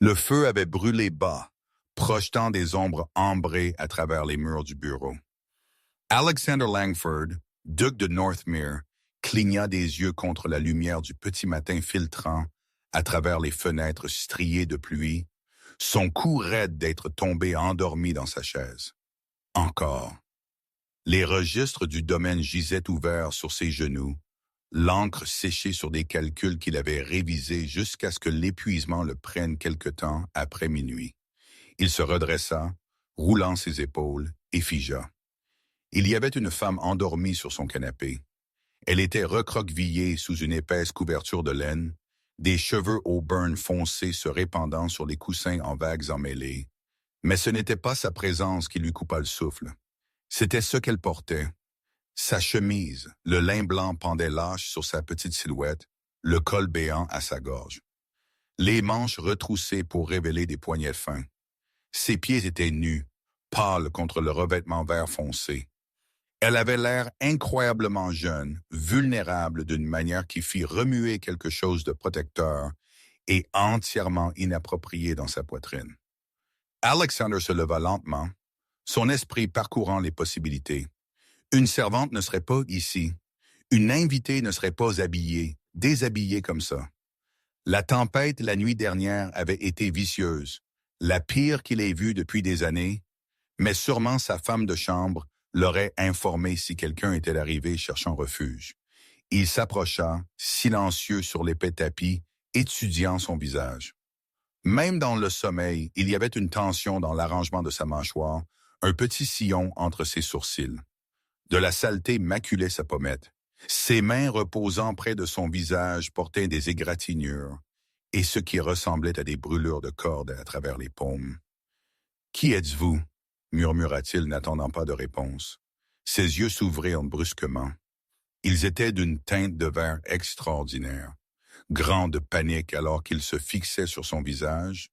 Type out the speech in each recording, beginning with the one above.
Le feu avait brûlé bas, projetant des ombres ambrées à travers les murs du bureau. Alexander Langford, duc de Northmere, cligna des yeux contre la lumière du petit matin filtrant à travers les fenêtres striées de pluie, son cou raide d'être tombé endormi dans sa chaise. Encore. Les registres du domaine gisaient ouverts sur ses genoux, l'encre séchée sur des calculs qu'il avait révisés jusqu'à ce que l'épuisement le prenne quelque temps après minuit. Il se redressa, roulant ses épaules, et figea. Il y avait une femme endormie sur son canapé. Elle était recroquevillée sous une épaisse couverture de laine, des cheveux auburn foncés se répandant sur les coussins en vagues emmêlées. Mais ce n'était pas sa présence qui lui coupa le souffle. C'était ce qu'elle portait. Sa chemise, le lin blanc pendait lâche sur sa petite silhouette, le col béant à sa gorge. Les manches retroussées pour révéler des poignets fins. Ses pieds étaient nus, pâles contre le revêtement vert foncé. Elle avait l'air incroyablement jeune, vulnérable d'une manière qui fit remuer quelque chose de protecteur et entièrement inapproprié dans sa poitrine. Alexander se leva lentement, son esprit parcourant les possibilités. Une servante ne serait pas ici. Une invitée ne serait pas habillée, déshabillée comme ça. La tempête la nuit dernière avait été vicieuse, la pire qu'il ait vue depuis des années, mais sûrement sa femme de chambre l'aurait informé si quelqu'un était arrivé cherchant refuge. Il s'approcha, silencieux sur l'épais tapis, étudiant son visage. Même dans le sommeil, il y avait une tension dans l'arrangement de sa mâchoire, un petit sillon entre ses sourcils. De la saleté maculait sa pommette. Ses mains reposant près de son visage portaient des égratignures et ce qui ressemblait à des brûlures de corde à travers les paumes. « Qui êtes-vous » murmura-t-il n'attendant pas de réponse. Ses yeux s'ouvrirent brusquement. Ils étaient d'une teinte de vert extraordinaire. Grand de panique alors qu'il se fixait sur son visage.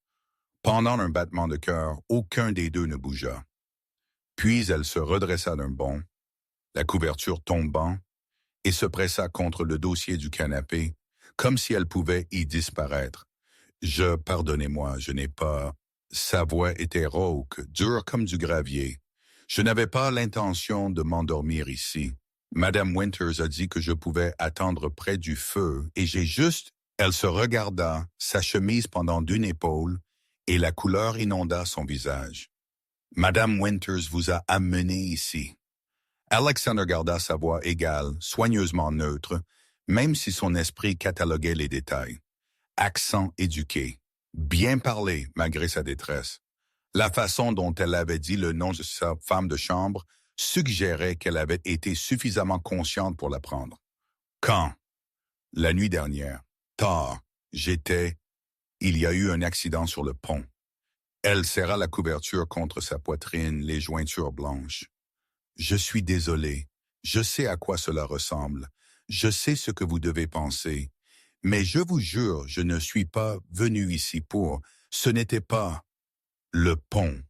Pendant un battement de cœur, aucun des deux ne bougea. Puis elle se redressa d'un bond, la couverture tombant, et se pressa contre le dossier du canapé, comme si elle pouvait y disparaître. « Pardonnez-moi, je n'ai pas... » Sa voix était rauque, dure comme du gravier. « Je n'avais pas l'intention de m'endormir ici. Madame Winters a dit que je pouvais attendre près du feu, et j'ai juste... » Elle se regarda, sa chemise pendant d'une épaule, et la couleur inonda son visage. « Madame Winters vous a amené ici. » Alexander garda sa voix égale, soigneusement neutre, même si son esprit cataloguait les détails. Accent éduqué. Bien parlé, malgré sa détresse. La façon dont elle avait dit le nom de sa femme de chambre suggérait qu'elle avait été suffisamment consciente pour l'apprendre. Quand? La nuit dernière. Tard. Il y a eu un accident sur le pont. Elle serra la couverture contre sa poitrine, les jointures blanches. Je suis désolé. Je sais à quoi cela ressemble. Je sais ce que vous devez penser. Mais je vous jure, je ne suis pas venu ici pour... Ce n'était pas... Le pont.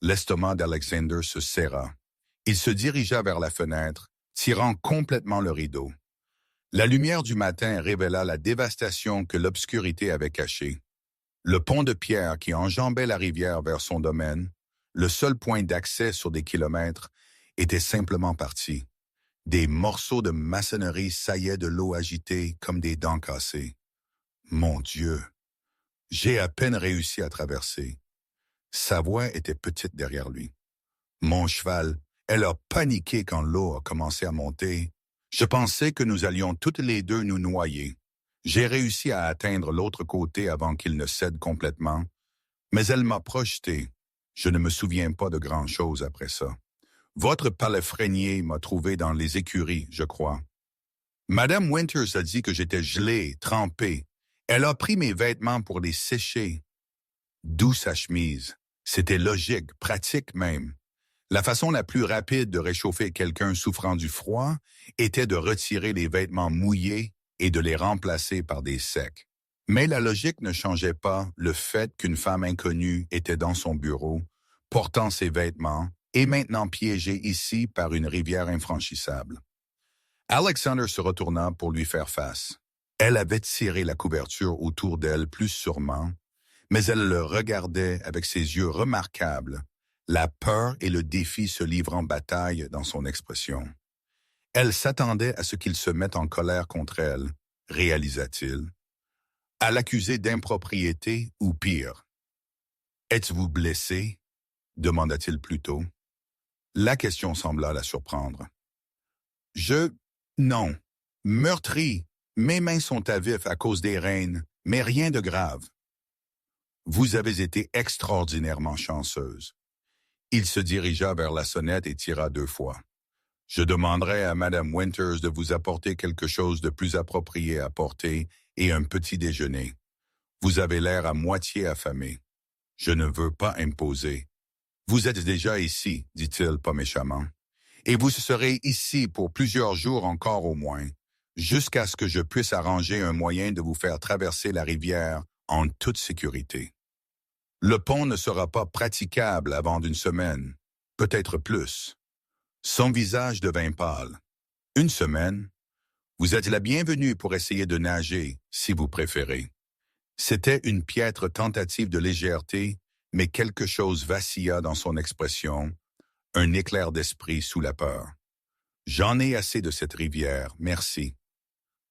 L'estomac d'Alexander se serra. Il se dirigea vers la fenêtre, tirant complètement le rideau. La lumière du matin révéla la dévastation que l'obscurité avait cachée. Le pont de pierre qui enjambait la rivière vers son domaine, le seul point d'accès sur des kilomètres, était simplement parti. Des morceaux de maçonnerie saillaient de l'eau agitée comme des dents cassées. Mon Dieu! J'ai à peine réussi à traverser. Sa voix était petite derrière lui. Mon cheval, elle a paniqué quand l'eau a commencé à monter. Je pensais que nous allions toutes les deux nous noyer. J'ai réussi à atteindre l'autre côté avant qu'il ne cède complètement, mais elle m'a projeté. Je ne me souviens pas de grand-chose après ça. Votre palefrenier m'a trouvé dans les écuries, je crois. Madame Winters a dit que j'étais gelé, trempé. Elle a pris mes vêtements pour les sécher. D'où sa chemise. C'était logique, pratique même. La façon la plus rapide de réchauffer quelqu'un souffrant du froid était de retirer les vêtements mouillés et de les remplacer par des secs. Mais la logique ne changeait pas le fait qu'une femme inconnue était dans son bureau, portant ses vêtements, et maintenant piégée ici par une rivière infranchissable. Alexander se retourna pour lui faire face. Elle avait tiré la couverture autour d'elle plus sûrement, mais elle le regardait avec ses yeux remarquables, la peur et le défi se livrant bataille dans son expression. Elle s'attendait à ce qu'il se mette en colère contre elle, réalisa-t-il, à l'accuser d'impropriété ou pire. « Êtes-vous blessé ?» demanda-t-il plutôt. La question sembla la surprendre. « Non. Meurtri. Mes mains sont à vif à cause des reines, mais rien de grave. » « Vous avez été extraordinairement chanceuse. » Il se dirigea vers la sonnette et tira 2 fois. « Je demanderai à Madame Winters de vous apporter quelque chose de plus approprié à porter et un petit déjeuner. Vous avez l'air à moitié affamé. Je ne veux pas imposer. Vous êtes déjà ici, dit-il pas méchamment, et vous serez ici pour plusieurs jours encore au moins, jusqu'à ce que je puisse arranger un moyen de vous faire traverser la rivière en toute sécurité. Le pont ne sera pas praticable avant d'une semaine, peut-être plus. » Son visage devint pâle. « 1 semaine? Vous êtes la bienvenue pour essayer de nager, si vous préférez. » C'était une piètre tentative de légèreté, mais quelque chose vacilla dans son expression, un éclair d'esprit sous la peur. « J'en ai assez de cette rivière, merci. »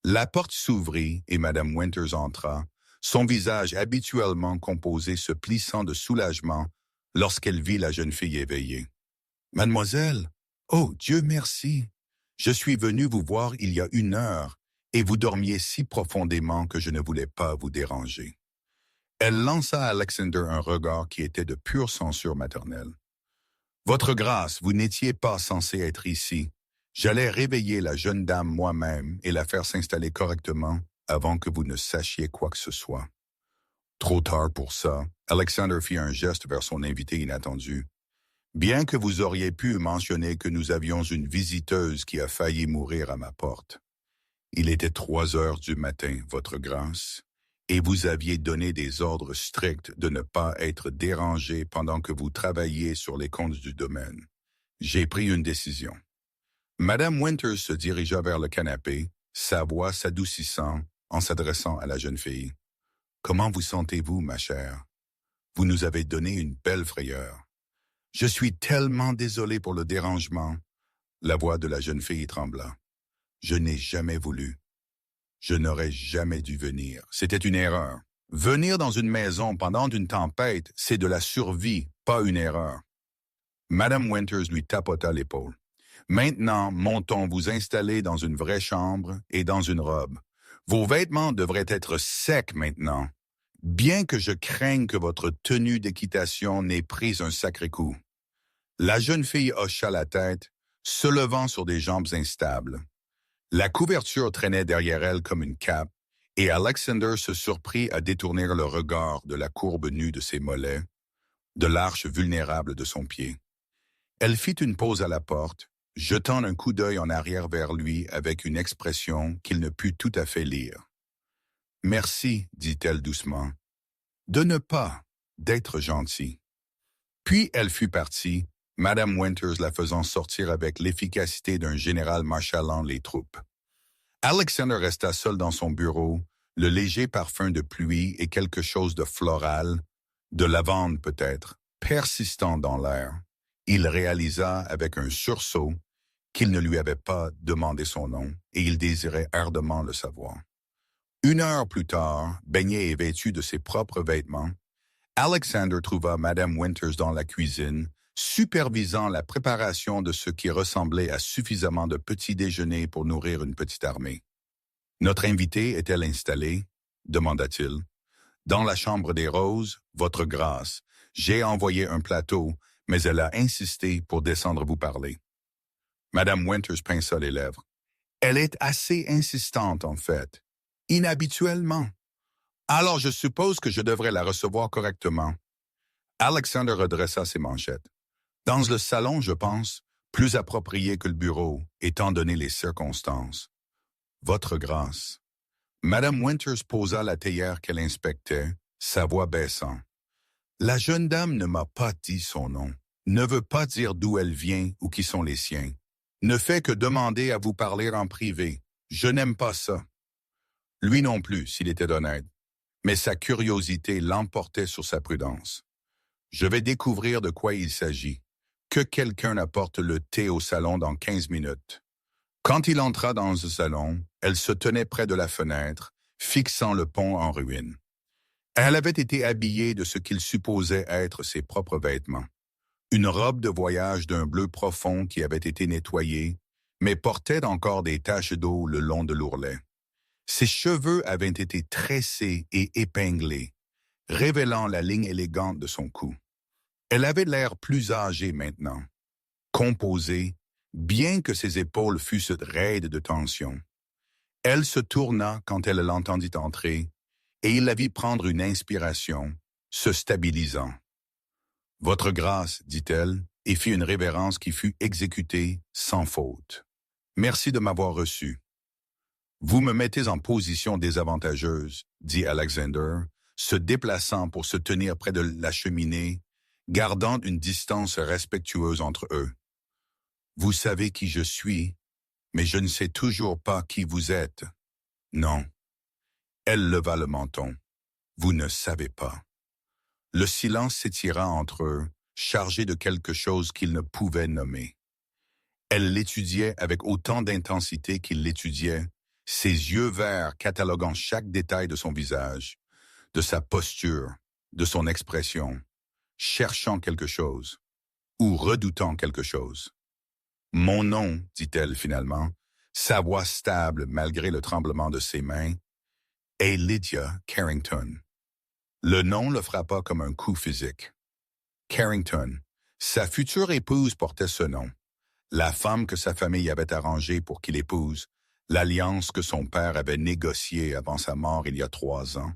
La porte s'ouvrit et Madame Winters entra, son visage habituellement composé se plissant de soulagement lorsqu'elle vit la jeune fille éveillée. « Mademoiselle, oh, Dieu merci! Je suis venu vous voir il y a 1 heure, et vous dormiez si profondément que je ne voulais pas vous déranger. » Elle lança à Alexander un regard qui était de pure censure maternelle. « Votre grâce, vous n'étiez pas censé être ici. J'allais réveiller la jeune dame moi-même et la faire s'installer correctement avant que vous ne sachiez quoi que ce soit. » Trop tard pour ça, Alexander fit un geste vers son invité inattendu. « Bien que vous auriez pu mentionner que nous avions une visiteuse qui a failli mourir à ma porte. Il était 3 heures du matin, votre grâce, et vous aviez donné des ordres stricts de ne pas être dérangé pendant que vous travailliez sur les comptes du domaine. J'ai pris une décision. » Madame Winters se dirigea vers le canapé, sa voix s'adoucissant en s'adressant à la jeune fille. « Comment vous sentez-vous, ma chère? Vous nous avez donné une belle frayeur. » « Je suis tellement désolé pour le dérangement. » La voix de la jeune fille trembla. « Je n'ai jamais voulu. Je n'aurais jamais dû venir. C'était une erreur. Venir dans une maison pendant une tempête, c'est de la survie, pas une erreur. » Madame Winters lui tapota l'épaule. « Maintenant, montons vous installer dans une vraie chambre et dans une robe. Vos vêtements devraient être secs maintenant, bien que je craigne que votre tenue d'équitation n'ait pris un sacré coup. » La jeune fille hocha la tête, se levant sur des jambes instables. La couverture traînait derrière elle comme une cape, et Alexander se surprit à détourner le regard de la courbe nue de ses mollets, de l'arche vulnérable de son pied. Elle fit une pause à la porte, jetant un coup d'œil en arrière vers lui avec une expression qu'il ne put tout à fait lire. « Merci, dit-elle doucement, de ne pas, d'être gentil. » Puis elle fut partie, Madame Winters la faisant sortir avec l'efficacité d'un général marshallant les troupes. Alexander resta seul dans son bureau, le léger parfum de pluie et quelque chose de floral, de lavande peut-être, persistant dans l'air. Il réalisa avec un sursaut qu'il ne lui avait pas demandé son nom et il désirait ardemment le savoir. 1 heure plus tard, baigné et vêtu de ses propres vêtements, Alexander trouva Madame Winters dans la cuisine, supervisant la préparation de ce qui ressemblait à suffisamment de petits déjeuners pour nourrir une petite armée. « Notre invitée est-elle installée? » demanda-t-il. « Dans la chambre des roses, votre grâce. J'ai envoyé un plateau, mais elle a insisté pour descendre vous parler. » Madame Winters pinça les lèvres. « Elle est assez insistante, en fait. Inhabituellement. Alors je suppose que je devrais la recevoir correctement. » Alexander redressa ses manchettes. « Dans le salon, je pense, plus approprié que le bureau, étant donné les circonstances. Votre grâce. » Madame Winters posa la théière qu'elle inspectait, sa voix baissant. « La jeune dame ne m'a pas dit son nom, ne veut pas dire d'où elle vient ou qui sont les siens, ne fait que demander à vous parler en privé. Je n'aime pas ça. » Lui non plus, s'il était honnête. mais sa curiosité l'emportait sur sa prudence. Je vais découvrir de quoi il s'agit. Que quelqu'un apporte le thé au salon dans 15 minutes. Quand il entra dans le salon, elle se tenait près de la fenêtre, fixant le pont en ruine. Elle avait été habillée de ce qu'il supposait être ses propres vêtements. Une robe de voyage d'un bleu profond qui avait été nettoyée, mais portait encore des taches d'eau le long de l'ourlet. Ses cheveux avaient été tressés et épinglés, révélant la ligne élégante de son cou. Elle avait l'air plus âgée maintenant, composée, bien que ses épaules fussent raides de tension. Elle se tourna quand elle l'entendit entrer, et il la vit prendre une inspiration, se stabilisant. « Votre grâce, dit-elle, et fit une révérence qui fut exécutée sans faute. Merci de m'avoir reçu. Vous me mettez en position désavantageuse, dit Alexander, se déplaçant pour se tenir près de la cheminée, gardant une distance respectueuse entre eux. Vous savez qui je suis, mais je ne sais toujours pas qui vous êtes. Non. Elle leva le menton. Vous ne savez pas. Le silence s'étira entre eux, chargé de quelque chose qu'ils ne pouvaient nommer. Elle l'étudiait avec autant d'intensité qu'il l'étudiait, ses yeux verts cataloguant chaque détail de son visage, de sa posture, de son expression, cherchant quelque chose, ou redoutant quelque chose. « Mon nom, dit-elle finalement, sa voix stable malgré le tremblement de ses mains, est Lydia Carrington. » Le nom le frappa comme un coup physique. Carrington, sa future épouse portait ce nom. La femme que sa famille avait arrangée pour qu'il épouse, l'alliance que son père avait négociée avant sa mort il y a 3 ans,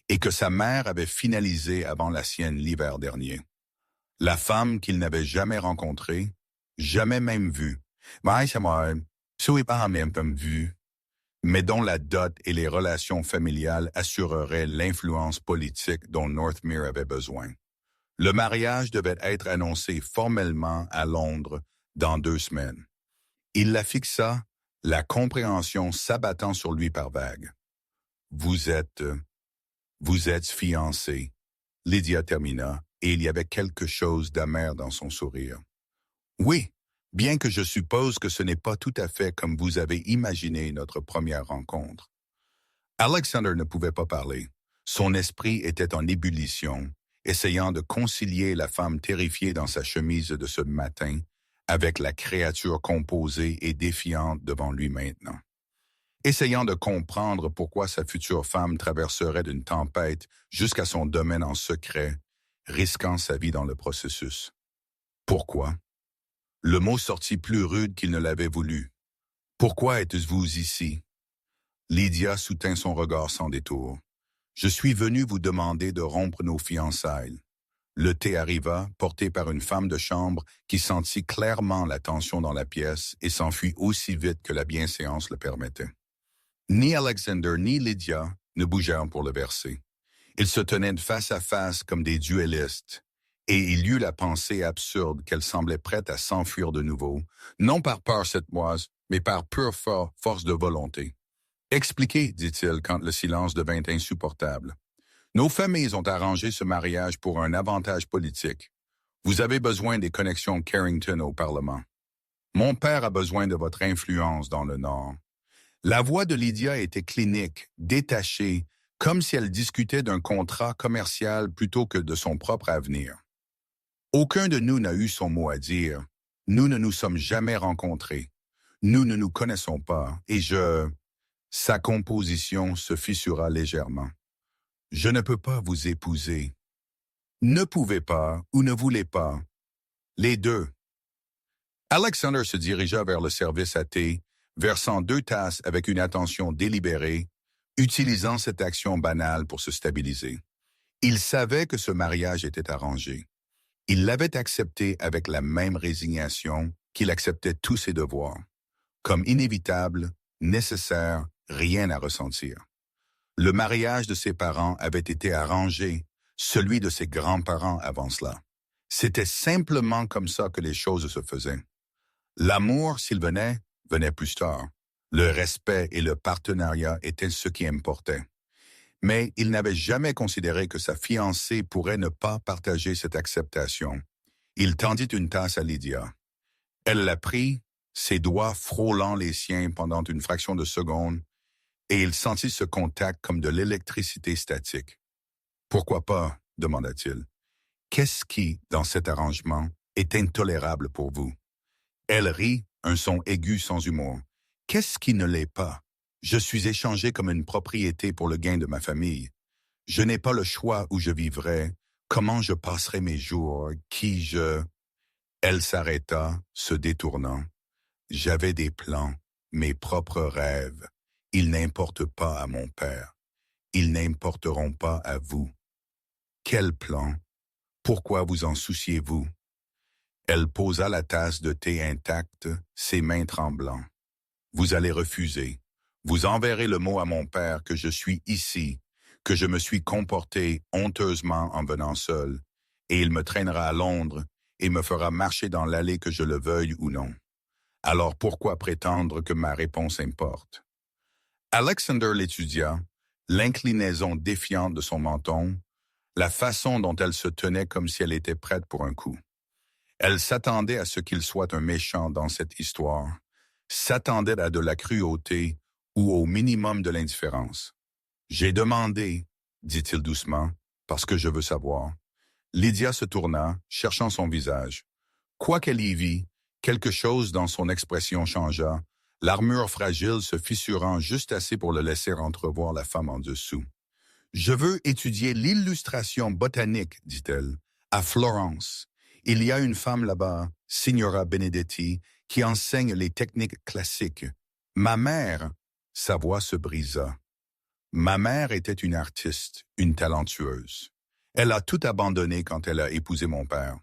et que sa mère avait finalisée avant la sienne l'hiver dernier. La femme qu'il n'avait jamais rencontrée, jamais même vue, mais dont la dot et les relations familiales assureraient l'influence politique dont Northmere avait besoin. Le mariage devait être annoncé formellement à Londres dans 2 semaines. Il la fixa, la compréhension s'abattant sur lui par vagues. Vous êtes fiancé, Lydia termina, et il y avait quelque chose d'amer dans son sourire. Oui, bien que je suppose que ce n'est pas tout à fait comme vous avez imaginé notre première rencontre. Alexander ne pouvait pas parler. Son esprit était en ébullition, essayant de concilier la femme terrifiée dans sa chemise de ce matin avec la créature composée et défiante devant lui maintenant. Essayant de comprendre pourquoi sa future femme traverserait d'une tempête jusqu'à son domaine en secret, risquant sa vie dans le processus. Pourquoi? Le mot sortit plus rude qu'il ne l'avait voulu. Pourquoi êtes-vous ici? Lydia soutint son regard sans détour. Je suis venu vous demander de rompre nos fiançailles. Le thé arriva, porté par une femme de chambre qui sentit clairement la tension dans la pièce et s'enfuit aussi vite que la bienséance le permettait. Ni Alexander ni Lydia ne bougèrent pour le verser. Ils se tenaient face à face comme des duellistes, et il eut la pensée absurde qu'elle semblait prête à s'enfuir de nouveau, non par peur cette fois, mais par pure force de volonté. « Expliquez, dit-il quand le silence devint insupportable. Nos familles ont arrangé ce mariage pour un avantage politique. Vous avez besoin des connexions Carrington au Parlement. Mon père a besoin de votre influence dans le Nord. » La voix de Lydia était clinique, détachée, comme si elle discutait d'un contrat commercial plutôt que de son propre avenir. Aucun de nous n'a eu son mot à dire. Nous ne nous sommes jamais rencontrés. Nous ne nous connaissons pas, et Sa composition se fissura légèrement. Je ne peux pas vous épouser. Ne pouvez pas ou ne voulez pas. Les deux. Alexander se dirigea vers le service à thé, versant 2 tasses avec une attention délibérée, utilisant cette action banale pour se stabiliser. Il savait que ce mariage était arrangé. Il l'avait accepté avec la même résignation qu'il acceptait tous ses devoirs. Comme inévitable, nécessaire, rien à ressentir. Le mariage de ses parents avait été arrangé, celui de ses grands-parents avant cela. C'était simplement comme ça que les choses se faisaient. L'amour, s'il venait plus tard. Le respect et le partenariat étaient ce qui importait. Mais il n'avait jamais considéré que sa fiancée pourrait ne pas partager cette acceptation. Il tendit une tasse à Lydia. Elle la prit, ses doigts frôlant les siens pendant une fraction de seconde, et il sentit ce contact comme de l'électricité statique. « Pourquoi pas ?» demanda-t-il. « Qu'est-ce qui, dans cet arrangement, est intolérable pour vous ?» Elle rit, un son aigu sans humour. « Qu'est-ce qui ne l'est pas? Je suis échangé comme une propriété pour le gain de ma famille. Je n'ai pas le choix où je vivrai, comment je passerai mes jours, qui je... » Elle s'arrêta, se détournant. « J'avais des plans, mes propres rêves. Ils n'importent pas à mon père. Ils n'importeront pas à vous. » « Quel plan? Pourquoi vous en souciez-vous? » Elle posa la tasse de thé intacte, ses mains tremblant. « Vous allez refuser. Vous enverrez le mot à mon père que je suis ici, que je me suis comporté honteusement en venant seul, et il me traînera à Londres et me fera marcher dans l'allée que je le veuille ou non. Alors pourquoi prétendre que ma réponse importe? » Alexander l'étudia, l'inclinaison défiante de son menton, la façon dont elle se tenait comme si elle était prête pour un coup. Elle s'attendait à ce qu'il soit un méchant dans cette histoire, s'attendait à de la cruauté ou au minimum de l'indifférence. « J'ai demandé, » dit-il doucement, « parce que je veux savoir. » Lydia se tourna, cherchant son visage. Quoi qu'elle y vit, quelque chose dans son expression changea, l'armure fragile se fissurant juste assez pour le laisser entrevoir la femme en dessous. « Je veux étudier l'illustration botanique, dit-elle, à Florence. Il y a une femme là-bas, Signora Benedetti, qui enseigne les techniques classiques. Ma mère, » sa voix se brisa. « Ma mère était une artiste, une talentueuse. Elle a tout abandonné quand elle a épousé mon père.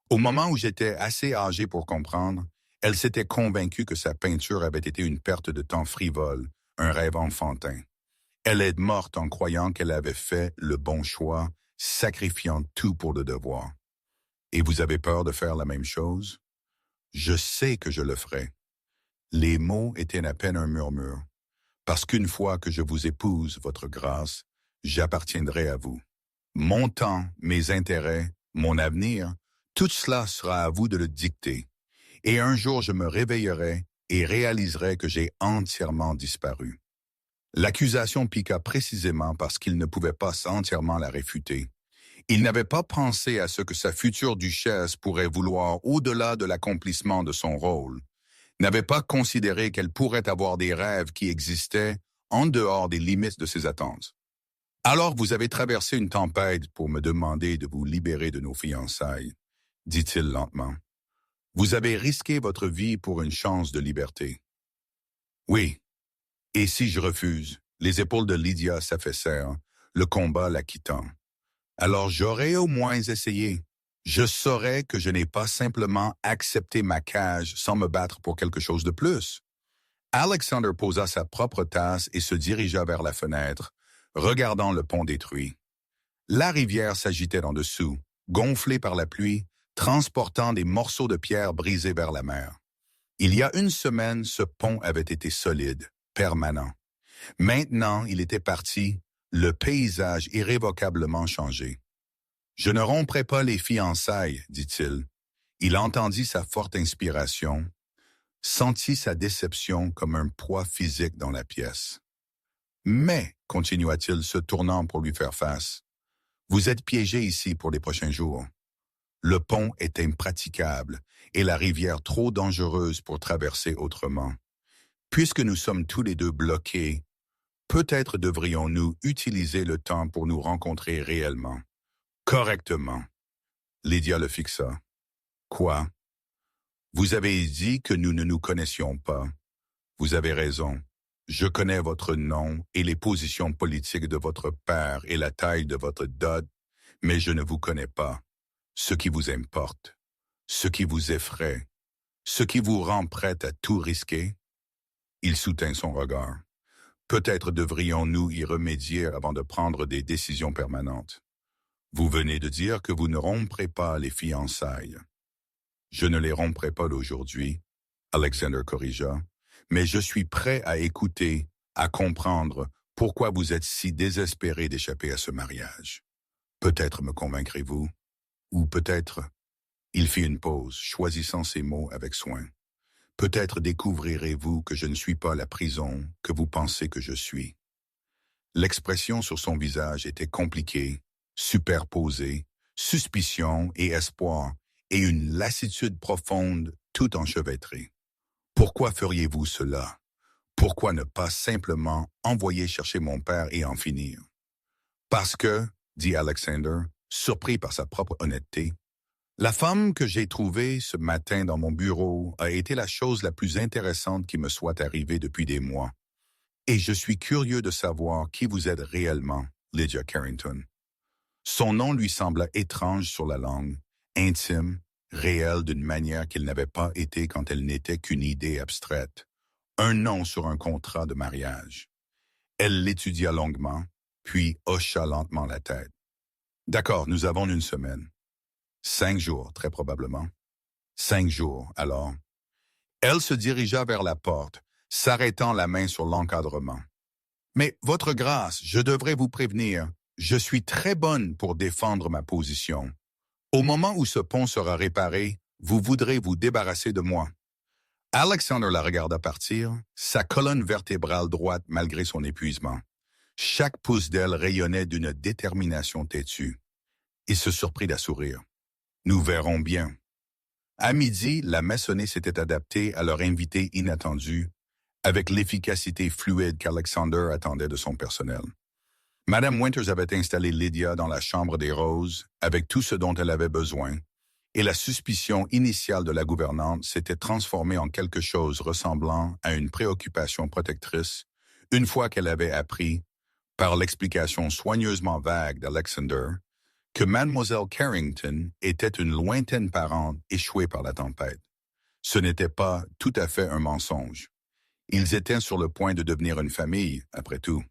Au moment où j'étais assez âgé pour comprendre, elle s'était convaincue que sa peinture avait été une perte de temps frivole, un rêve enfantin. Elle est morte en croyant qu'elle avait fait le bon choix, sacrifiant tout pour le devoir. Et vous avez peur de faire la même chose? Je sais que je le ferai. » Les mots étaient à peine un murmure. « Parce qu'une fois que je vous épouse, votre grâce, j'appartiendrai à vous. Mon temps, mes intérêts, mon avenir, tout cela sera à vous de le dicter. Et un jour je me réveillerai et réaliserai que j'ai entièrement disparu. » L'accusation piqua précisément parce qu'il ne pouvait pas entièrement la réfuter. Il n'avait pas pensé à ce que sa future duchesse pourrait vouloir au-delà de l'accomplissement de son rôle, n'avait pas considéré qu'elle pourrait avoir des rêves qui existaient en dehors des limites de ses attentes. « Alors vous avez traversé une tempête pour me demander de vous libérer de nos fiançailles, » dit-il lentement. « Vous avez risqué votre vie pour une chance de liberté. »« Oui. Et si je refuse? » Les épaules de Lydia s'affaissèrent, le combat la quittant. « Alors j'aurais au moins essayé. Je saurais que je n'ai pas simplement accepté ma cage sans me battre pour quelque chose de plus. » Alexander posa sa propre tasse et se dirigea vers la fenêtre, regardant le pont détruit. La rivière s'agitait en dessous, gonflée par la pluie, transportant des morceaux de pierre brisés vers la mer. Il y a une semaine, ce pont avait été solide, permanent. Maintenant, il était parti, le paysage irrévocablement changé. « Je ne romprai pas les fiançailles, » dit-il. Il entendit sa forte inspiration, sentit sa déception comme un poids physique dans la pièce. « Mais, » continua-t-il, se tournant pour lui faire face, « vous êtes piégé ici pour les prochains jours. Le pont est impraticable et la rivière trop dangereuse pour traverser autrement. Puisque nous sommes tous les deux bloqués, peut-être devrions-nous utiliser le temps pour nous rencontrer réellement, correctement. » Lydia le fixa. « Quoi? Vous avez dit que nous ne nous connaissions pas. Vous avez raison. Je connais votre nom et les positions politiques de votre père et la taille de votre dot, mais je ne vous connais pas. Ce qui vous importe, ce qui vous effraie, ce qui vous rend prête à tout risquer. » Il soutint son regard. « Peut-être devrions-nous y remédier avant de prendre des décisions permanentes. Vous venez de dire que vous ne romprez pas les fiançailles. »« Je ne les romprai pas d'aujourd'hui, » Alexander corrigea, « mais je suis prêt à écouter, à comprendre Pourquoi vous êtes si désespéré d'échapper à ce mariage? Peut-être me convaincrez-vous, ou peut-être... Il fit une pause, choisissant ses mots avec soin. Peut-être découvrirez-vous que je ne suis pas la prison que vous pensez que je suis. L'expression sur son visage était compliquée, superposée, suspicion et espoir, et une lassitude profonde tout enchevêtrée. Pourquoi feriez-vous cela? Pourquoi ne pas simplement envoyer chercher mon père et en finir? Parce que, dit Alexander, surpris par sa propre honnêteté, la femme que j'ai trouvée ce matin dans mon bureau a été la chose la plus intéressante qui me soit arrivée depuis des mois. Et je suis curieux de savoir qui vous êtes réellement, Lydia Carrington. Son nom lui sembla étrange sur la langue, intime, réel d'une manière qu'il n'avait pas été quand elle n'était qu'une idée abstraite. Un nom sur un contrat de mariage. Elle l'étudia longuement, puis hocha lentement la tête. D'accord, nous avons une semaine. 5 jours, très probablement. 5 jours, alors. Elle se dirigea vers la porte, s'arrêtant la main sur l'encadrement. Mais, votre grâce, je devrais vous prévenir, je suis très bonne pour défendre ma position. Au moment où ce pont sera réparé, vous voudrez vous débarrasser de moi. Alexander la regarda partir, sa colonne vertébrale droite malgré son épuisement. Chaque pouce d'elle rayonnait d'une détermination têtue. Il se surprit à sourire. Nous verrons bien. À midi, la maçonnée s'était adaptée à leur invité inattendu, avec l'efficacité fluide qu'Alexander attendait de son personnel. Madame Winters avait installé Lydia dans la chambre des roses, avec tout ce dont elle avait besoin, et la suspicion initiale de la gouvernante s'était transformée en quelque chose ressemblant à une préoccupation protectrice, une fois qu'elle avait appris, par l'explication soigneusement vague d'Alexander, que Mademoiselle Carrington était une lointaine parente échouée par la tempête. Ce n'était pas tout à fait un mensonge. Ils étaient sur le point de devenir une famille, après tout.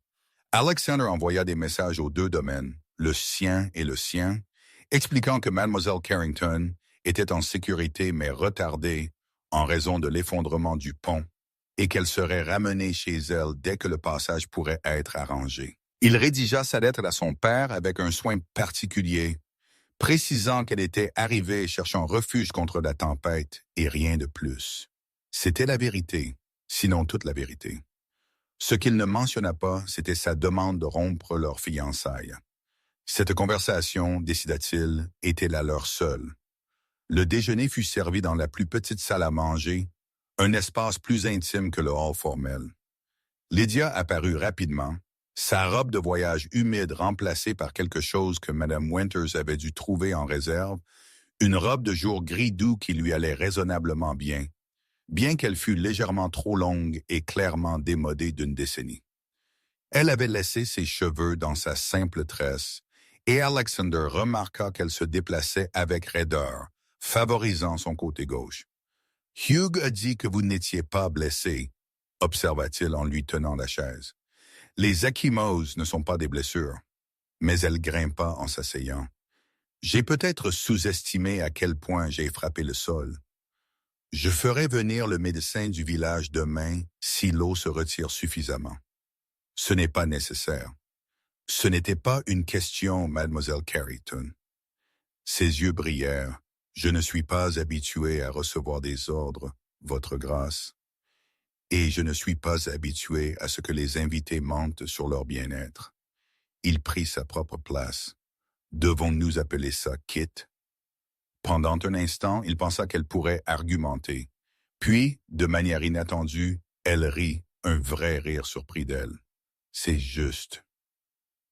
Alexander envoya des messages aux 2 domaines, le sien et le sien, expliquant que Mademoiselle Carrington était en sécurité mais retardée en raison de l'effondrement du pont et qu'elle serait ramenée chez elle dès que le passage pourrait être arrangé. Il rédigea sa lettre à son père avec un soin particulier, précisant qu'elle était arrivée cherchant refuge contre la tempête et rien de plus. C'était la vérité, sinon toute la vérité. Ce qu'il ne mentionna pas, c'était sa demande de rompre leur fiançailles. Cette conversation, décida-t-il, était la leur seule. Le déjeuner fut servi dans la plus petite salle à manger, un espace plus intime que le hall formel. Lydia apparut rapidement, sa robe de voyage humide remplacée par quelque chose que Mme Winters avait dû trouver en réserve, une robe de jour gris doux qui lui allait raisonnablement bien qu'elle fût légèrement trop longue et clairement démodée d'une décennie. Elle avait laissé ses cheveux dans sa simple tresse, et Alexander remarqua qu'elle se déplaçait avec raideur, favorisant son côté gauche. « Hugh a dit que vous n'étiez pas blessé, » observa-t-il en lui tenant la chaise. « Les ecchymoses ne sont pas des blessures, mais elles grimpa en s'asseyant. J'ai peut-être sous-estimé à quel point j'ai frappé le sol. Je ferai venir le médecin du village demain si l'eau se retire suffisamment. Ce n'est pas nécessaire. Ce n'était pas une question, Mademoiselle Carrington. » Ses yeux brillèrent. « Je ne suis pas habitué à recevoir des ordres, votre grâce. Et je ne suis pas habitué à ce que les invités mentent sur leur bien-être. » Il prit sa propre place. « Devons-nous appeler ça quitte? » Pendant un instant, il pensa qu'elle pourrait argumenter. Puis, de manière inattendue, elle rit, un vrai rire surpris d'elle. C'est juste.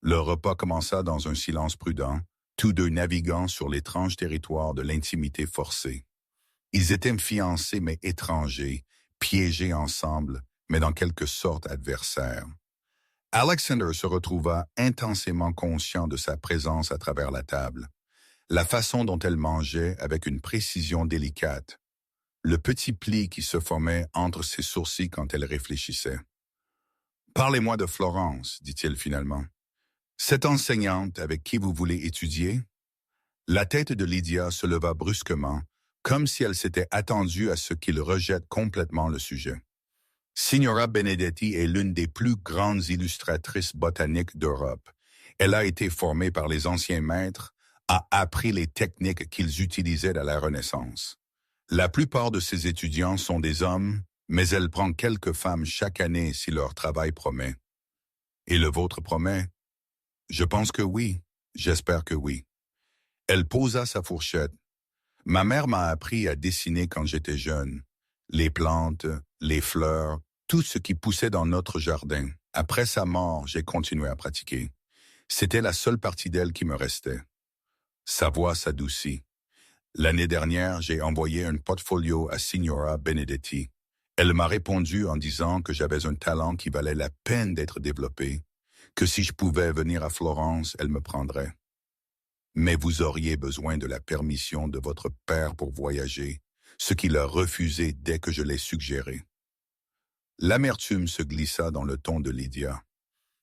Le repas commença dans un silence prudent, tous 2 naviguant sur l'étrange territoire de l'intimité forcée. Ils étaient fiancés mais étrangers, piégés ensemble, mais dans quelque sorte adversaires. Alexander se retrouva intensément conscient de sa présence à travers la table. La façon dont elle mangeait avec une précision délicate, le petit pli qui se formait entre ses sourcils quand elle réfléchissait. « Parlez-moi de Florence, dit-il finalement. Cette enseignante avec qui vous voulez étudier? » La tête de Lydia se leva brusquement, comme si elle s'était attendue à ce qu'il rejette complètement le sujet. Signora Benedetti est l'une des plus grandes illustratrices botaniques d'Europe. Elle a été formée par les anciens maîtres, a appris les techniques qu'ils utilisaient à la Renaissance. La plupart de ses étudiants sont des hommes, mais elle prend quelques femmes chaque année si leur travail promet. Et le vôtre promet? Je pense que oui. J'espère que oui. Elle posa sa fourchette. Ma mère m'a appris à dessiner quand j'étais jeune. Les plantes, les fleurs, tout ce qui poussait dans notre jardin. Après sa mort, j'ai continué à pratiquer. C'était la seule partie d'elle qui me restait. Sa voix s'adoucit. L'année dernière, j'ai envoyé un portfolio à Signora Benedetti. Elle m'a répondu en disant que j'avais un talent qui valait la peine d'être développé, que si je pouvais venir à Florence, elle me prendrait. Mais vous auriez besoin de la permission de votre père pour voyager, ce qu'il a refusé dès que je l'ai suggéré. L'amertume se glissa dans le ton de Lydia.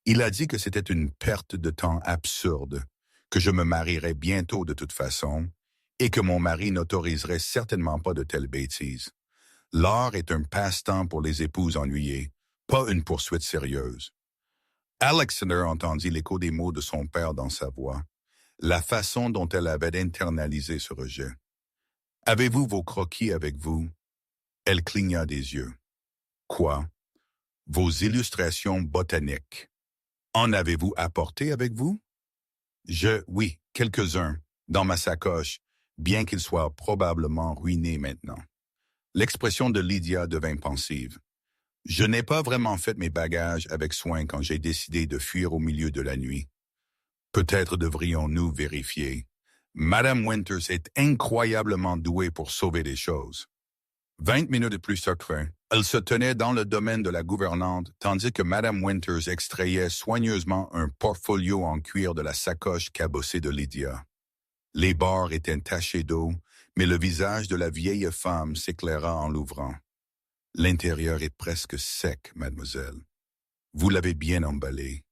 Il a dit que c'était une perte de temps absurde, que je me marierais bientôt de toute façon, et que mon mari n'autoriserait certainement pas de telles bêtises. L'art est un passe-temps pour les épouses ennuyées, pas une poursuite sérieuse. Alexander entendit l'écho des mots de son père dans sa voix, la façon dont elle avait internalisé ce rejet. « Avez-vous vos croquis avec vous? » Elle cligna des yeux. « Quoi? Vos illustrations botaniques. En avez-vous apporté avec vous? » Oui, quelques-uns, dans ma sacoche, bien qu'ils soient probablement ruinés maintenant. L'expression de Lydia devint pensive. Je n'ai pas vraiment fait mes bagages avec soin quand j'ai décidé de fuir au milieu de la nuit. Peut-être devrions-nous vérifier. Madame Winters est incroyablement douée pour sauver des choses. 20 minutes plus tard, elle se tenait dans le domaine de la gouvernante, tandis que Madame Winters extrayait soigneusement un portfolio en cuir de la sacoche cabossée de Lydia. Les bords étaient tachés d'eau, mais le visage de la vieille femme s'éclaira en l'ouvrant. « L'intérieur est presque sec, mademoiselle. Vous l'avez bien emballé. »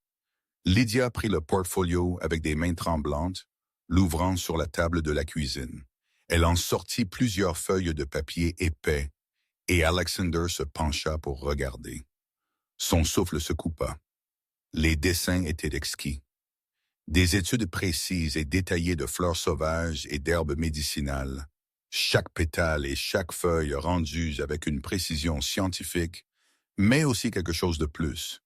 Lydia prit le portfolio avec des mains tremblantes, l'ouvrant sur la table de la cuisine. Elle en sortit plusieurs feuilles de papier épais, et Alexander se pencha pour regarder. Son souffle se coupa. Les dessins étaient exquis. Des études précises et détaillées de fleurs sauvages et d'herbes médicinales, chaque pétale et chaque feuille rendues avec une précision scientifique, mais aussi quelque chose de plus,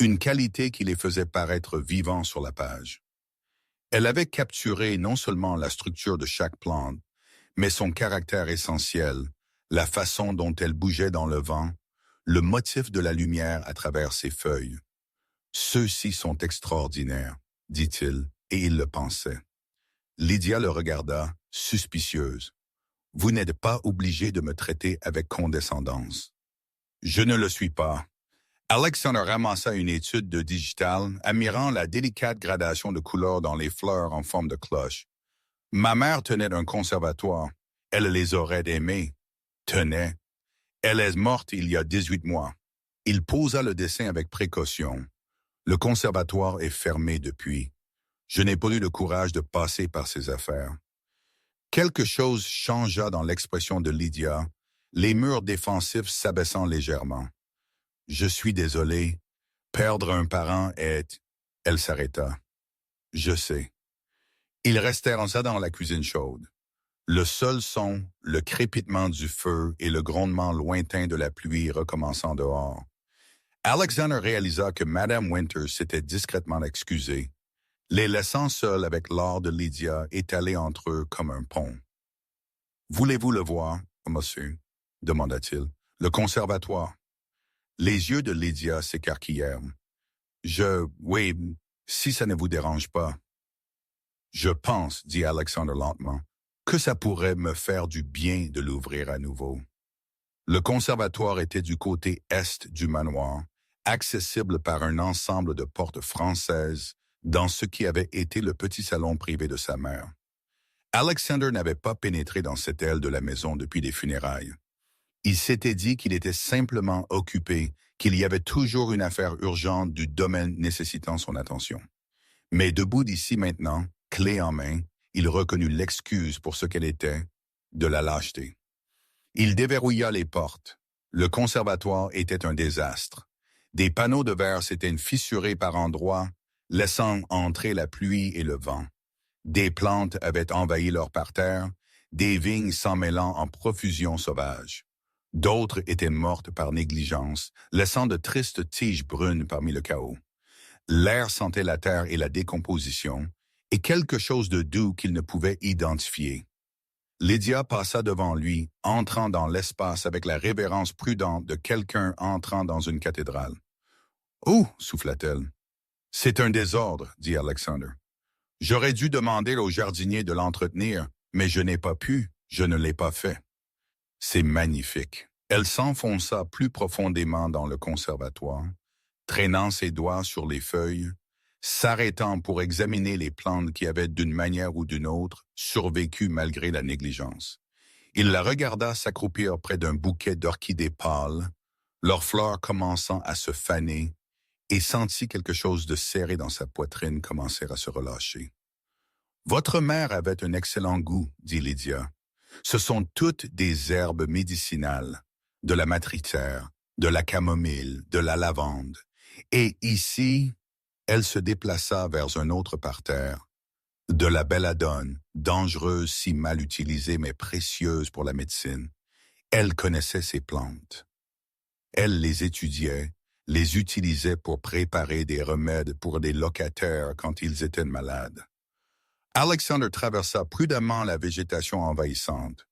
une qualité qui les faisait paraître vivants sur la page. Elle avait capturé non seulement la structure de chaque plante, mais son caractère essentiel, la façon dont elle bougeait dans le vent, le motif de la lumière à travers ses feuilles. « Ceux-ci sont extraordinaires, » dit-il, et il le pensait. Lydia le regarda, suspicieuse. « Vous n'êtes pas obligé de me traiter avec condescendance. »« Je ne le suis pas. » Alexander ramassa une étude de digital, admirant la délicate gradation de couleurs dans les fleurs en forme de cloche. « Ma mère tenait un conservatoire. Elle les aurait aimés. » « Tenait. Elle est morte il y a 18 mois. » Il posa le dessin avec précaution. « Le conservatoire est fermé depuis. Je n'ai pas eu le courage de passer par ces affaires. » Quelque chose changea dans l'expression de Lydia, les murs défensifs s'abaissant légèrement. « Je suis désolé. Perdre un parent est... » Elle s'arrêta. « Je sais. » Ils restèrent ensemble dans la cuisine chaude. Le seul son, le crépitement du feu et le grondement lointain de la pluie recommençant dehors. Alexander réalisa que Madame Winters s'était discrètement excusée, les laissant seuls avec l'art de Lydia étalé entre eux comme un pont. « Voulez-vous le voir, monsieur ?» demanda-t-il. « Le conservatoire. » Les yeux de Lydia s'écarquillèrent. « Oui, si ça ne vous dérange pas. » « Je pense, » dit Alexander lentement, « que ça pourrait me faire du bien de l'ouvrir à nouveau. » Le conservatoire était du côté est du manoir, accessible par un ensemble de portes françaises dans ce qui avait été le petit salon privé de sa mère. Alexander n'avait pas pénétré dans cette aile de la maison depuis les funérailles. Il s'était dit qu'il était simplement occupé, qu'il y avait toujours une affaire urgente du domaine nécessitant son attention. Mais debout d'ici maintenant, clé en main, il reconnut l'excuse pour ce qu'elle était, de la lâcheté. Il déverrouilla les portes. Le conservatoire était un désastre. Des panneaux de verre s'étaient fissurés par endroits, laissant entrer la pluie et le vent. Des plantes avaient envahi leur parterre, des vignes s'en mêlant en profusion sauvage. D'autres étaient mortes par négligence, laissant de tristes tiges brunes parmi le chaos. L'air sentait la terre et la décomposition, et quelque chose de doux qu'il ne pouvait identifier. Lydia passa devant lui, entrant dans l'espace avec la révérence prudente de quelqu'un entrant dans une cathédrale. « Oh » souffla-t-elle. « C'est un désordre, » dit Alexander. « J'aurais dû demander au jardinier de l'entretenir, mais je n'ai pas pu, je ne l'ai pas fait. » C'est magnifique. Elle s'enfonça plus profondément dans le conservatoire, traînant ses doigts sur les feuilles, s'arrêtant pour examiner les plantes qui avaient d'une manière ou d'une autre survécu malgré la négligence. Il la regarda s'accroupir près d'un bouquet d'orchidées pâles, leurs fleurs commençant à se faner, et sentit quelque chose de serré dans sa poitrine commencer à se relâcher. « Votre mère avait un excellent goût, » dit Lydia. « Ce sont toutes des herbes médicinales, de la matricière, de la camomille, de la lavande. Et ici, elle se déplaça vers un autre parterre, de la belladone, dangereuse si mal utilisée mais précieuse pour la médecine. Elle connaissait ces plantes. Elle les étudiait, les utilisait pour préparer des remèdes pour des locataires quand ils étaient malades. Alexander traversa prudemment la végétation envahissante.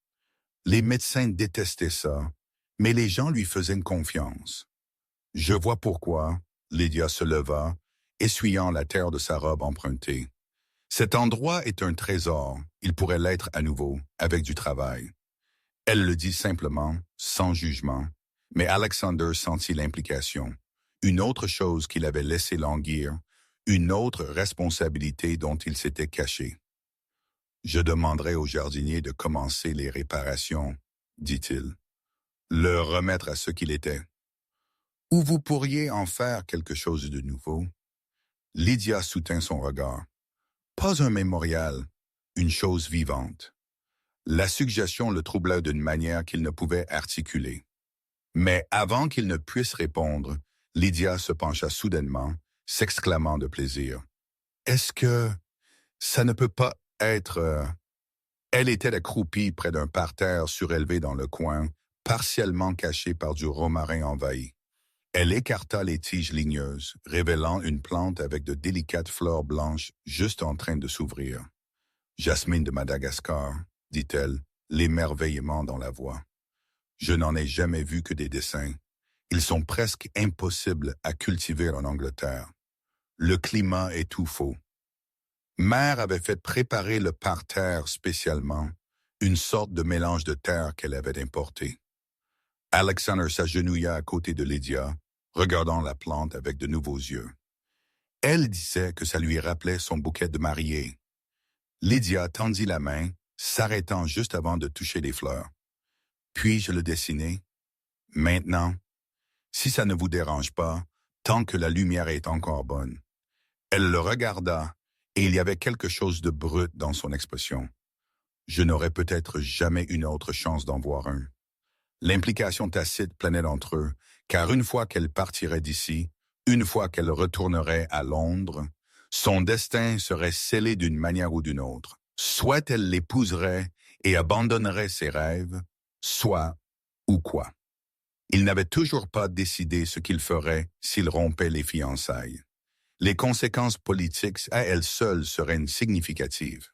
Les médecins détestaient ça, mais les gens lui faisaient confiance. « Je vois pourquoi », Lydia se leva, essuyant la terre de sa robe empruntée. « Cet endroit est un trésor, il pourrait l'être à nouveau, avec du travail. » Elle le dit simplement, sans jugement, mais Alexander sentit l'implication. Une autre chose qu'il avait laissé languir, une autre responsabilité dont il s'était caché. « Je demanderai au jardinier de commencer les réparations, » dit-il. « Le remettre à ce qu'il était. Ou vous pourriez en faire quelque chose de nouveau. » Lydia soutint son regard. « Pas un mémorial, une chose vivante. » La suggestion le troubla d'une manière qu'il ne pouvait articuler. Mais avant qu'il ne puisse répondre, Lydia se pencha soudainement, s'exclamant de plaisir. « Est-ce que ça ne peut pas être... Elle était accroupie près d'un parterre surélevé dans le coin, partiellement caché par du romarin envahi. Elle écarta les tiges ligneuses, révélant une plante avec de délicates fleurs blanches juste en train de s'ouvrir. « Jasmine de Madagascar, » dit-elle, l'émerveillement dans la voix. « Je n'en ai jamais vu que des dessins. Ils sont presque impossibles à cultiver en Angleterre. Le climat est tout faux. » Mère avait fait préparer le parterre spécialement, une sorte de mélange de terre qu'elle avait importé. Alexander s'agenouilla à côté de Lydia, regardant la plante avec de nouveaux yeux. Elle disait que ça lui rappelait son bouquet de mariée. Lydia tendit la main, s'arrêtant juste avant de toucher les fleurs. « Puis-je le dessiner? Maintenant, si ça ne vous dérange pas, tant que la lumière est encore bonne. » Elle le regarda, et il y avait quelque chose de brut dans son expression. Je n'aurais peut-être jamais une autre chance d'en voir un. L'implication tacite planait entre eux, car une fois qu'elle partirait d'ici, une fois qu'elle retournerait à Londres, son destin serait scellé d'une manière ou d'une autre. Soit elle l'épouserait et abandonnerait ses rêves, soit ou quoi. Il n'avait toujours pas décidé ce qu'il ferait s'il rompait les fiançailles. Les conséquences politiques à elles seules seraient significatives.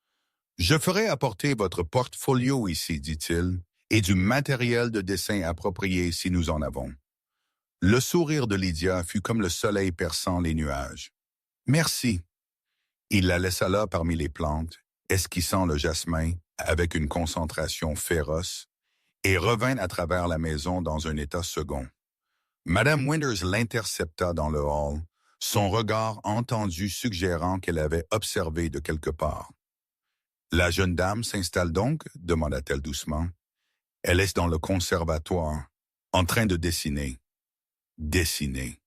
« Je ferai apporter votre portfolio ici, dit-il, et du matériel de dessin approprié si nous en avons. » Le sourire de Lydia fut comme le soleil perçant les nuages. « Merci. » Il la laissa là parmi les plantes, esquissant le jasmin avec une concentration féroce, et revint à travers la maison dans un état second. Madame Winters l'intercepta dans le hall, son regard entendu suggérant qu'elle avait observé de quelque part. « La jeune dame s'installe donc ?» demanda-t-elle doucement. « Elle est dans le conservatoire, en train de dessiner. » Dessiner.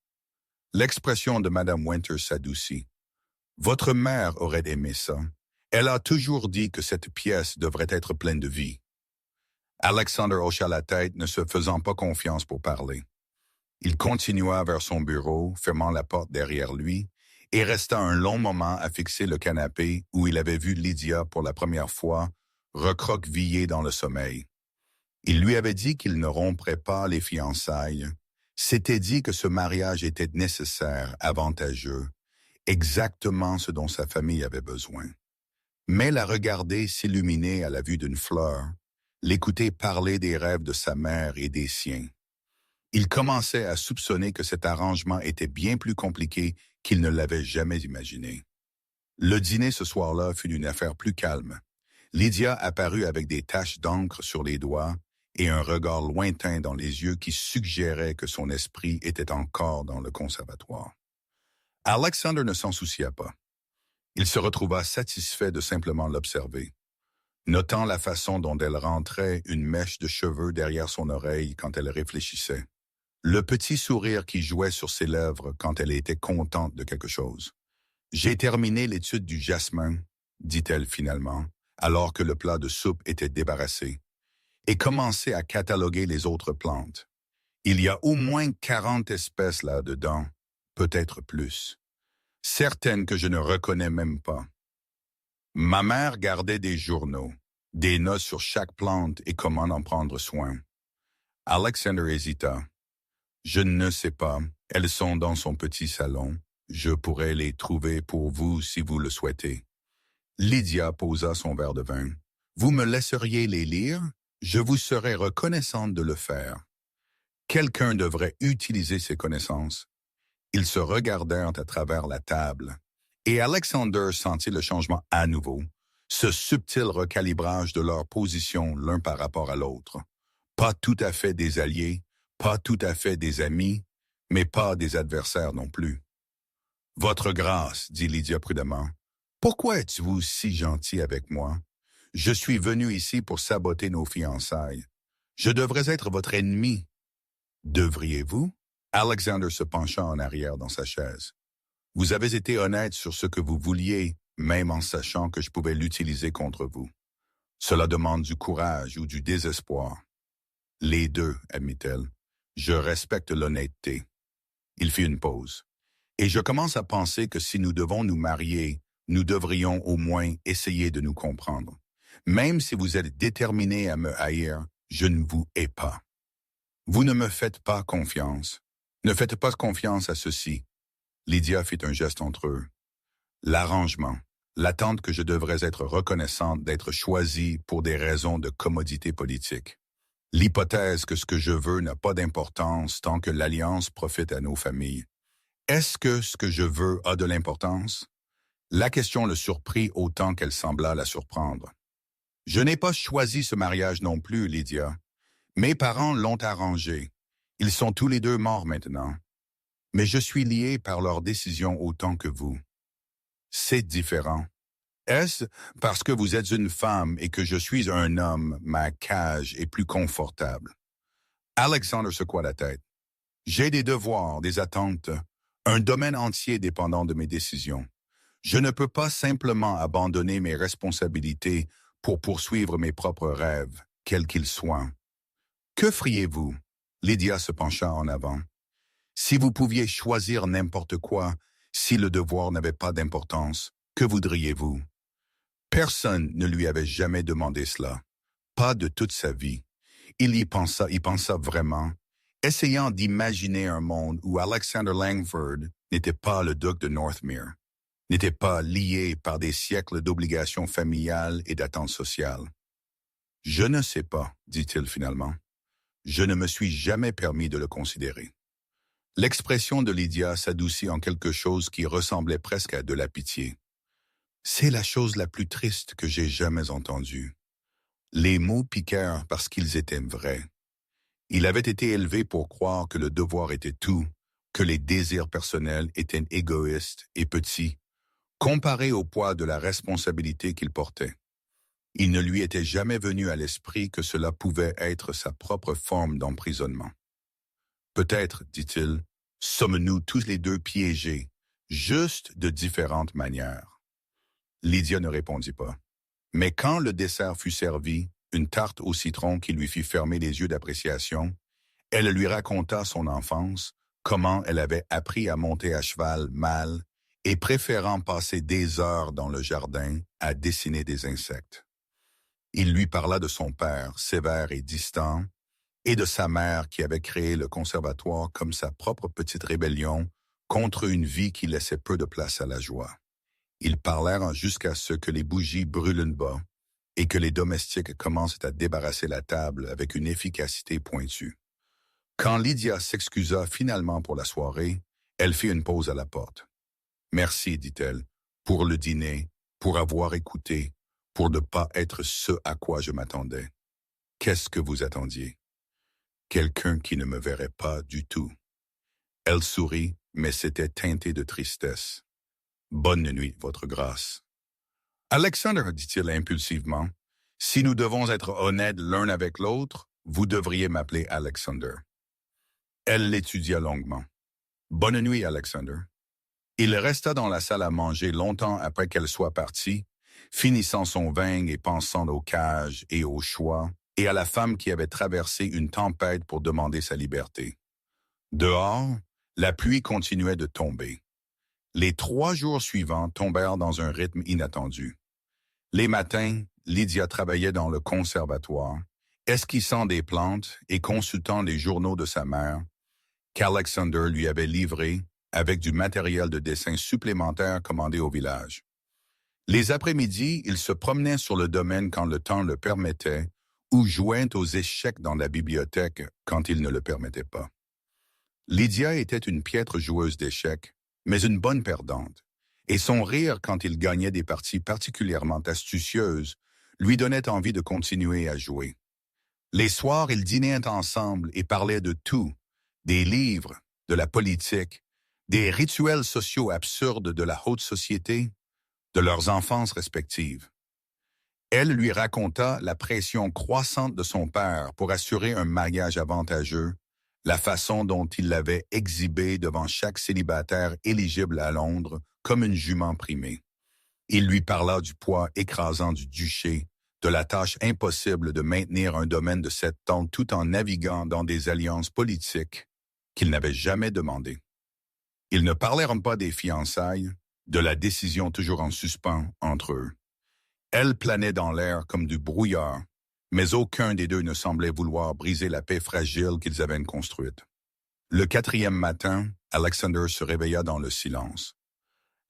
L'expression de Madame Winters s'adoucit. « Votre mère aurait aimé ça. Elle a toujours dit que cette pièce devrait être pleine de vie. » Alexander hocha la tête, ne se faisant pas confiance pour parler. Il continua vers son bureau, fermant la porte derrière lui, et resta un long moment à fixer le canapé où il avait vu Lydia pour la première fois, recroquevillée dans le sommeil. Il lui avait dit qu'il ne romprait pas les fiançailles, s'était dit que ce mariage était nécessaire, avantageux, exactement ce dont sa famille avait besoin. Mais la regarder s'illuminer à la vue d'une fleur, l'écouter parler des rêves de sa mère et des siens. Il commençait à soupçonner que cet arrangement était bien plus compliqué qu'il ne l'avait jamais imaginé. Le dîner ce soir-là fut une affaire plus calme. Lydia apparut avec des taches d'encre sur les doigts et un regard lointain dans les yeux qui suggérait que son esprit était encore dans le conservatoire. Alexander ne s'en soucia pas. Il se retrouva satisfait de simplement l'observer, notant la façon dont elle rentrait une mèche de cheveux derrière son oreille quand elle réfléchissait, le petit sourire qui jouait sur ses lèvres quand elle était contente de quelque chose. « J'ai terminé l'étude du jasmin, » dit-elle finalement, alors que le plat de soupe était débarrassé, et commencé à cataloguer les autres plantes. Il y a au moins 40 espèces là-dedans, peut-être plus. Certaines que je ne reconnais même pas. Ma mère gardait des journaux, des notes sur chaque plante et comment en prendre soin. Alexander hésita. Je ne sais pas, elles sont dans son petit salon. Je pourrais les trouver pour vous si vous le souhaitez. Lydia posa son verre de vin. Vous me laisseriez les lire? Je vous serais reconnaissante de le faire. Quelqu'un devrait utiliser ses connaissances. Ils se regardèrent à travers la table, et Alexander sentit le changement à nouveau, ce subtil recalibrage de leur position l'un par rapport à l'autre. Pas tout à fait des alliés, pas tout à fait des amis, mais pas des adversaires non plus. « Votre grâce, » dit Lydia prudemment, « pourquoi êtes-vous si gentil avec moi? Je suis venu ici pour saboter nos fiançailles. Je devrais être votre ennemi. » « Devriez-vous? » Alexander se pencha en arrière dans sa chaise. « Vous avez été honnête sur ce que vous vouliez, même en sachant que je pouvais l'utiliser contre vous. Cela demande du courage ou du désespoir. » « Les deux, » admit-elle. « Je respecte l'honnêteté. » Il fit une pause. « Et je commence à penser que si nous devons nous marier, nous devrions au moins essayer de nous comprendre. Même si vous êtes déterminé à me haïr, je ne vous hais pas. Vous ne me faites pas confiance. Ne faites pas confiance à ceci. » Lydia fit un geste entre eux. L'arrangement, l'attente que je devrais être reconnaissante d'être choisie pour des raisons de commodité politique. L'hypothèse que ce que je veux n'a pas d'importance tant que l'alliance profite à nos familles. Est-ce que ce que je veux a de l'importance? La question le surprit autant qu'elle sembla la surprendre. Je n'ai pas choisi ce mariage non plus, Lydia. Mes parents l'ont arrangé. Ils sont tous les deux morts maintenant. Mais je suis lié par leur décision autant que vous. C'est différent. Est-ce parce que vous êtes une femme et que je suis un homme, ma cage est plus confortable? Alexander secoua la tête. J'ai des devoirs, des attentes, un domaine entier dépendant de mes décisions. Je ne peux pas simplement abandonner mes responsabilités pour poursuivre mes propres rêves, quels qu'ils soient. Que feriez-vous? Lydia se pencha en avant. Si vous pouviez choisir n'importe quoi, si le devoir n'avait pas d'importance, que voudriez-vous? Personne ne lui avait jamais demandé cela. Pas de toute sa vie. Il y pensa vraiment, essayant d'imaginer un monde où Alexander Langford n'était pas le duc de Northmere, n'était pas lié par des siècles d'obligations familiales et d'attentes sociales. « Je ne sais pas, » dit-il finalement. « Je ne me suis jamais permis de le considérer. » L'expression de Lydia s'adoucit en quelque chose qui ressemblait presque à de la pitié. C'est la chose la plus triste que j'ai jamais entendue. Les mots piquèrent parce qu'ils étaient vrais. Il avait été élevé pour croire que le devoir était tout, que les désirs personnels étaient égoïstes et petits, comparés au poids de la responsabilité qu'il portait. Il ne lui était jamais venu à l'esprit que cela pouvait être sa propre forme d'emprisonnement. Peut-être, dit-il, sommes-nous tous les deux piégés, juste de différentes manières. Lydia ne répondit pas. Mais quand le dessert fut servi, une tarte au citron qui lui fit fermer les yeux d'appréciation. Elle lui raconta son enfance, comment elle avait appris à monter à cheval mal et préférant passer des heures dans le jardin à dessiner des insectes. Il lui parla de son père, sévère et distant, et de sa mère qui avait créé le conservatoire comme sa propre petite rébellion contre une vie qui laissait peu de place à la joie. Ils parlèrent jusqu'à ce que les bougies brûlent bas et que les domestiques commencent à débarrasser la table avec une efficacité pointue. Quand Lydia s'excusa finalement pour la soirée, elle fit une pause à la porte. « Merci, dit-elle, pour le dîner, pour avoir écouté, pour ne pas être ce à quoi je m'attendais. Qu'est-ce que vous attendiez? Quelqu'un qui ne me verrait pas du tout. » Elle sourit, mais c'était teinté de tristesse. « Bonne nuit, votre grâce. » « Alexander, dit-il impulsivement, si nous devons être honnêtes l'un avec l'autre, vous devriez m'appeler Alexander. » Elle l'étudia longuement. « Bonne nuit, Alexander. » Il resta dans la salle à manger longtemps après qu'elle soit partie, finissant son vin et pensant aux cages et au choix, et à la femme qui avait traversé une tempête pour demander sa liberté. Dehors, la pluie continuait de tomber. Les 3 jours suivants tombèrent dans un rythme inattendu. Les matins, Lydia travaillait dans le conservatoire, esquissant des plantes et consultant les journaux de sa mère, qu'Alexander lui avait livrés avec du matériel de dessin supplémentaire commandé au village. Les après-midi, il se promenait sur le domaine quand le temps le permettait ou jouait aux échecs dans la bibliothèque quand il ne le permettait pas. Lydia était une piètre joueuse d'échecs, mais une bonne perdante, et son rire quand il gagnait des parties particulièrement astucieuses lui donnait envie de continuer à jouer. Les soirs, ils dînaient ensemble et parlaient de tout, des livres, de la politique, des rituels sociaux absurdes de la haute société, de leurs enfances respectives. Elle lui raconta la pression croissante de son père pour assurer un mariage avantageux, la façon dont il l'avait exhibé devant chaque célibataire éligible à Londres comme une jument primée. Il lui parla du poids écrasant du duché, de la tâche impossible de maintenir un domaine de cette tente tout en naviguant dans des alliances politiques qu'il n'avait jamais demandées. Ils ne parlèrent pas des fiançailles, de la décision toujours en suspens entre eux. Elle planait dans l'air comme du brouillard, mais aucun des deux ne semblait vouloir briser la paix fragile qu'ils avaient construite. Le 4e matin, Alexander se réveilla dans le silence.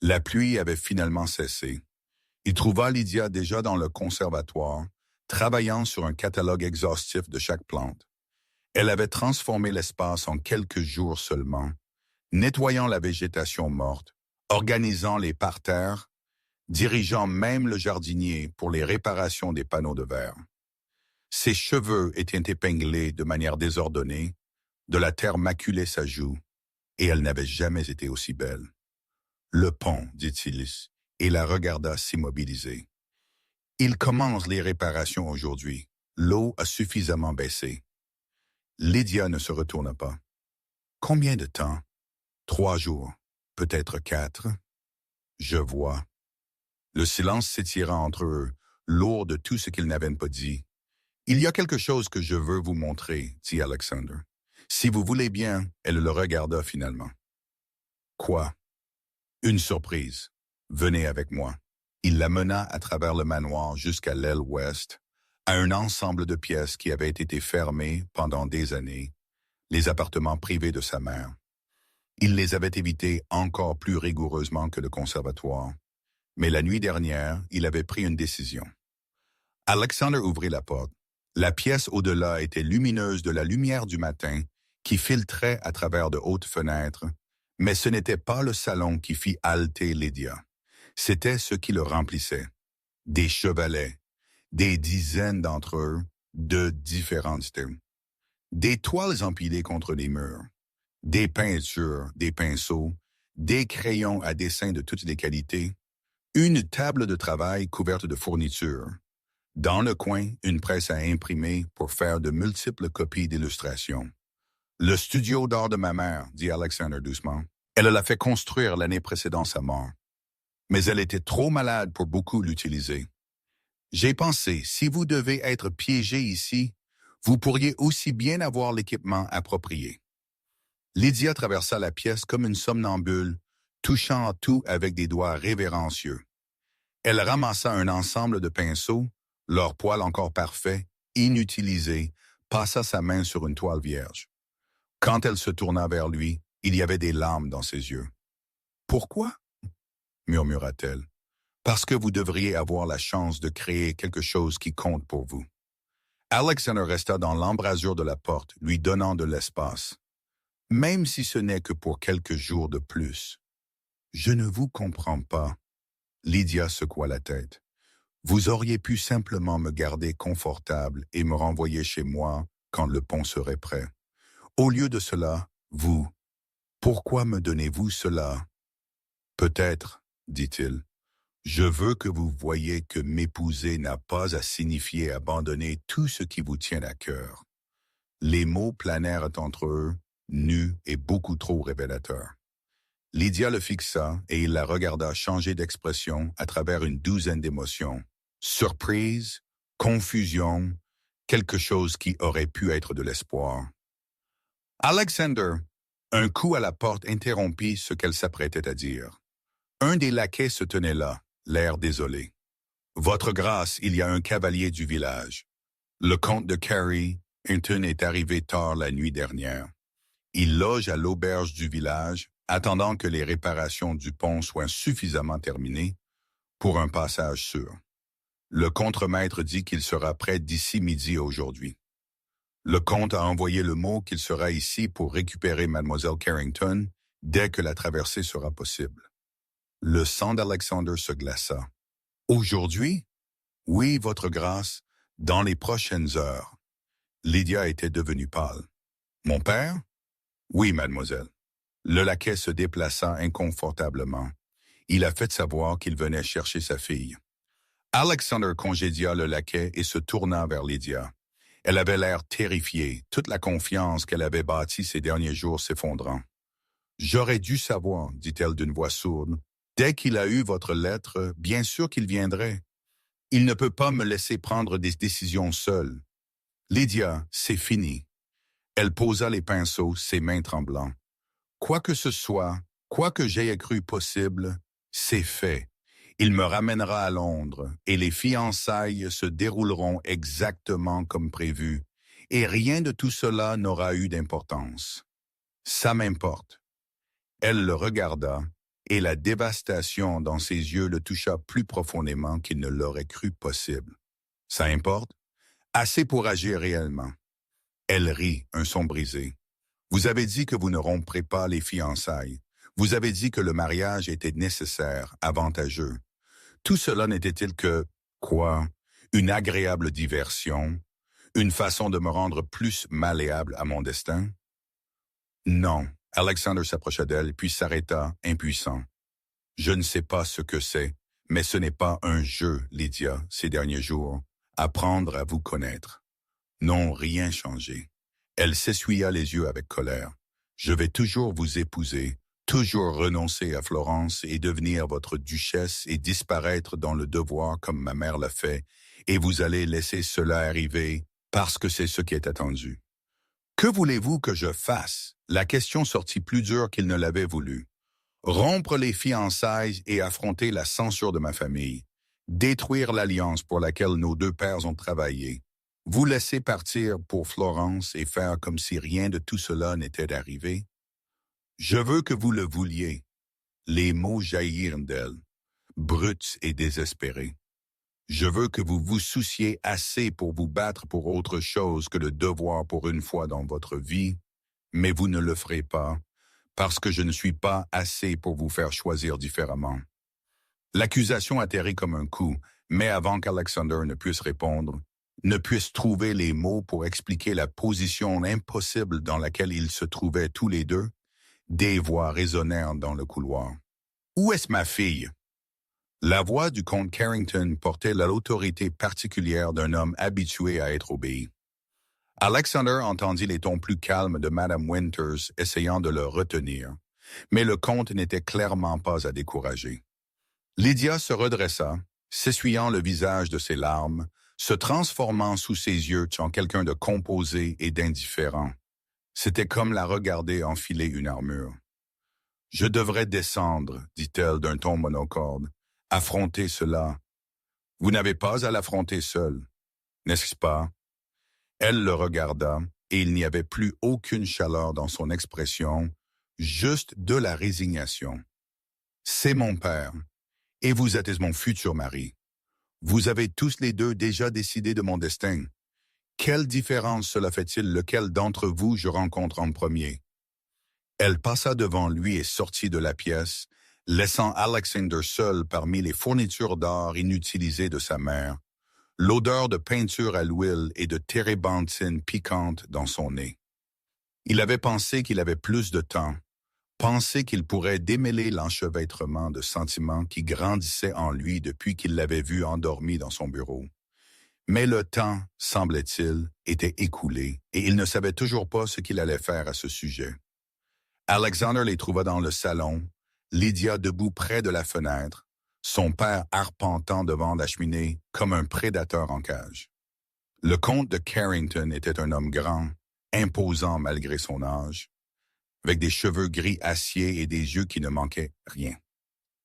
La pluie avait finalement cessé. Il trouva Lydia déjà dans le conservatoire, travaillant sur un catalogue exhaustif de chaque plante. Elle avait transformé l'espace en quelques jours seulement, nettoyant la végétation morte, organisant les parterres, dirigeant même le jardinier pour les réparations des panneaux de verre. Ses cheveux étaient épinglés de manière désordonnée, de la terre maculait sa joue, et elle n'avait jamais été aussi belle. « Le pont, dit-il, et la regarda s'immobiliser. « Il commence les réparations aujourd'hui. L'eau a suffisamment baissé. » Lydia ne se retourna pas. « Combien de temps? » « 3 jours, peut-être 4. Je vois. » Le silence s'étira entre eux, lourd de tout ce qu'ils n'avaient pas dit. « Il y a quelque chose que je veux vous montrer, dit Alexander. Si vous voulez bien, elle le regarda finalement. « Quoi? » « Une surprise. Venez avec moi. » Il la mena à travers le manoir jusqu'à l'aile ouest, à un ensemble de pièces qui avaient été fermées pendant des années, les appartements privés de sa mère. Il les avait évités encore plus rigoureusement que le conservatoire, mais la nuit dernière, il avait pris une décision. Alexander ouvrit la porte. La pièce au-delà était lumineuse de la lumière du matin qui filtrait à travers de hautes fenêtres, mais ce n'était pas le salon qui fit halter Lydia. C'était ce qui le remplissait. Des chevalets, des dizaines d'entre eux, de différents styles. Des toiles empilées contre les murs, des peintures, des pinceaux, des crayons à dessin de toutes les qualités, une table de travail couverte de fournitures. Dans le coin, une presse à imprimer pour faire de multiples copies d'illustrations. « Le studio d'art de ma mère, dit Alexander doucement. Elle l'a fait construire l'année précédant sa mort. Mais elle était trop malade pour beaucoup l'utiliser. J'ai pensé, si vous devez être piégé ici, vous pourriez aussi bien avoir l'équipement approprié. Lydia traversa la pièce comme une somnambule, touchant à tout avec des doigts révérencieux. Elle ramassa un ensemble de pinceaux, leur poil encore parfait, inutilisé, passa sa main sur une toile vierge. Quand elle se tourna vers lui, il y avait des larmes dans ses yeux. « Pourquoi? » murmura-t-elle. « Parce que vous devriez avoir la chance de créer quelque chose qui compte pour vous. » Alexander resta dans l'embrasure de la porte, lui donnant de l'espace. « Même si ce n'est que pour quelques jours de plus. »« Je ne vous comprends pas. » Lydia secoua la tête. « Vous auriez pu simplement me garder confortable et me renvoyer chez moi quand le pont serait prêt. Au lieu de cela, vous, pourquoi me donnez-vous cela? »« Peut-être, dit-il. Je veux que vous voyiez que m'épouser n'a pas à signifier abandonner tout ce qui vous tient à cœur. » Les mots planèrent entre eux, nus et beaucoup trop révélateurs. Lydia le fixa et il la regarda changer d'expression à travers une douzaine d'émotions. Surprise, confusion, quelque chose qui aurait pu être de l'espoir. Alexander, un coup à la porte interrompit ce qu'elle s'apprêtait à dire. Un des laquais se tenait là, l'air désolé. « Votre grâce, il y a un cavalier du village. Le comte de Carrington est arrivé tard la nuit dernière. Il loge à l'auberge du village, attendant que les réparations du pont soient suffisamment terminées pour un passage sûr. Le contremaître dit qu'il sera prêt d'ici midi aujourd'hui. Le comte a envoyé le mot qu'il sera ici pour récupérer Mademoiselle Carrington dès que la traversée sera possible. » Le sang d'Alexander se glaça. « Aujourd'hui? Oui, votre grâce, dans les prochaines heures. » Lydia était devenue pâle. « Mon père? » « Oui, mademoiselle. » Le laquais se déplaça inconfortablement. Il a fait savoir qu'il venait chercher sa fille. Alexander congédia le laquais et se tourna vers Lydia. Elle avait l'air terrifiée, toute la confiance qu'elle avait bâtie ces derniers jours s'effondrant. « J'aurais dû savoir, dit-elle d'une voix sourde. Dès qu'il a eu votre lettre, bien sûr qu'il viendrait. Il ne peut pas me laisser prendre des décisions seule. Lydia, c'est fini. » Elle posa les pinceaux, ses mains tremblantes. « Quoi que ce soit, quoi que j'aie cru possible, c'est fait. Il me ramènera à Londres et les fiançailles se dérouleront exactement comme prévu et rien de tout cela n'aura eu d'importance. Ça m'importe. » Elle le regarda et la dévastation dans ses yeux le toucha plus profondément qu'il ne l'aurait cru possible. « Ça importe? Assez pour agir réellement. » Elle rit, un son brisé. « Vous avez dit que vous ne romprez pas les fiançailles. Vous avez dit que le mariage était nécessaire, avantageux. Tout cela n'était-il que, quoi, une agréable diversion, une façon de me rendre plus malléable à mon destin? » Non, Alexander s'approcha d'elle puis s'arrêta, impuissant. « Je ne sais pas ce que c'est, mais ce n'est pas un jeu, Lydia, ces derniers jours. Apprendre à vous connaître. » Non, rien changé. Elle s'essuya les yeux avec colère. « Je vais toujours vous épouser, toujours renoncer à Florence et devenir votre duchesse et disparaître dans le devoir comme ma mère l'a fait, et vous allez laisser cela arriver parce que c'est ce qui est attendu. » « Que voulez-vous que je fasse? » La question sortit plus dure qu'il ne l'avait voulu. « Rompre les fiançailles et affronter la censure de ma famille. Détruire l'alliance pour laquelle nos deux pères ont travaillé. Vous laisser partir pour Florence et faire comme si rien de tout cela n'était arrivé? Je veux que vous le vouliez. » Les mots jaillirent d'elle, bruts et désespérés. « Je veux que vous vous souciez assez pour vous battre pour autre chose que le devoir pour une fois dans votre vie, mais vous ne le ferez pas, parce que je ne suis pas assez pour vous faire choisir différemment. » L'accusation atterrit comme un coup, mais avant qu'Alexander ne puisse répondre, ne puisse trouver les mots pour expliquer la position impossible dans laquelle ils se trouvaient tous les deux, des voix résonnèrent dans le couloir. « Où est-ce ma fille? » La voix du comte Carrington portait l'autorité particulière d'un homme habitué à être obéi. Alexander entendit les tons plus calmes de Madame Winters essayant de le retenir, mais le comte n'était clairement pas à décourager. Lydia se redressa, s'essuyant le visage de ses larmes, se transformant sous ses yeux en quelqu'un de composé et d'indifférent. C'était comme la regarder enfiler une armure. « Je devrais descendre, dit-elle d'un ton monocorde, affronter cela. Vous n'avez pas à l'affronter seul, n'est-ce pas? » Elle le regarda, et il n'y avait plus aucune chaleur dans son expression, juste de la résignation. « C'est mon père, et vous êtes mon futur mari. Vous avez tous les deux déjà décidé de mon destin. Quelle différence cela fait-il lequel d'entre vous je rencontre en premier? » Elle passa devant lui et sortit de la pièce, laissant Alexander seul parmi les fournitures d'art inutilisées de sa mère, l'odeur de peinture à l'huile et de térébenthine piquante dans son nez. Il avait pensé qu'il avait plus de temps, pensé qu'il pourrait démêler l'enchevêtrement de sentiments qui grandissaient en lui depuis qu'il l'avait vu endormi dans son bureau. Mais le temps, semblait-il, était écoulé et il ne savait toujours pas ce qu'il allait faire à ce sujet. Alexander les trouva dans le salon, Lydia debout près de la fenêtre, son père arpentant devant la cheminée comme un prédateur en cage. Le comte de Carrington était un homme grand, imposant malgré son âge, avec des cheveux gris acier et des yeux qui ne manquaient rien.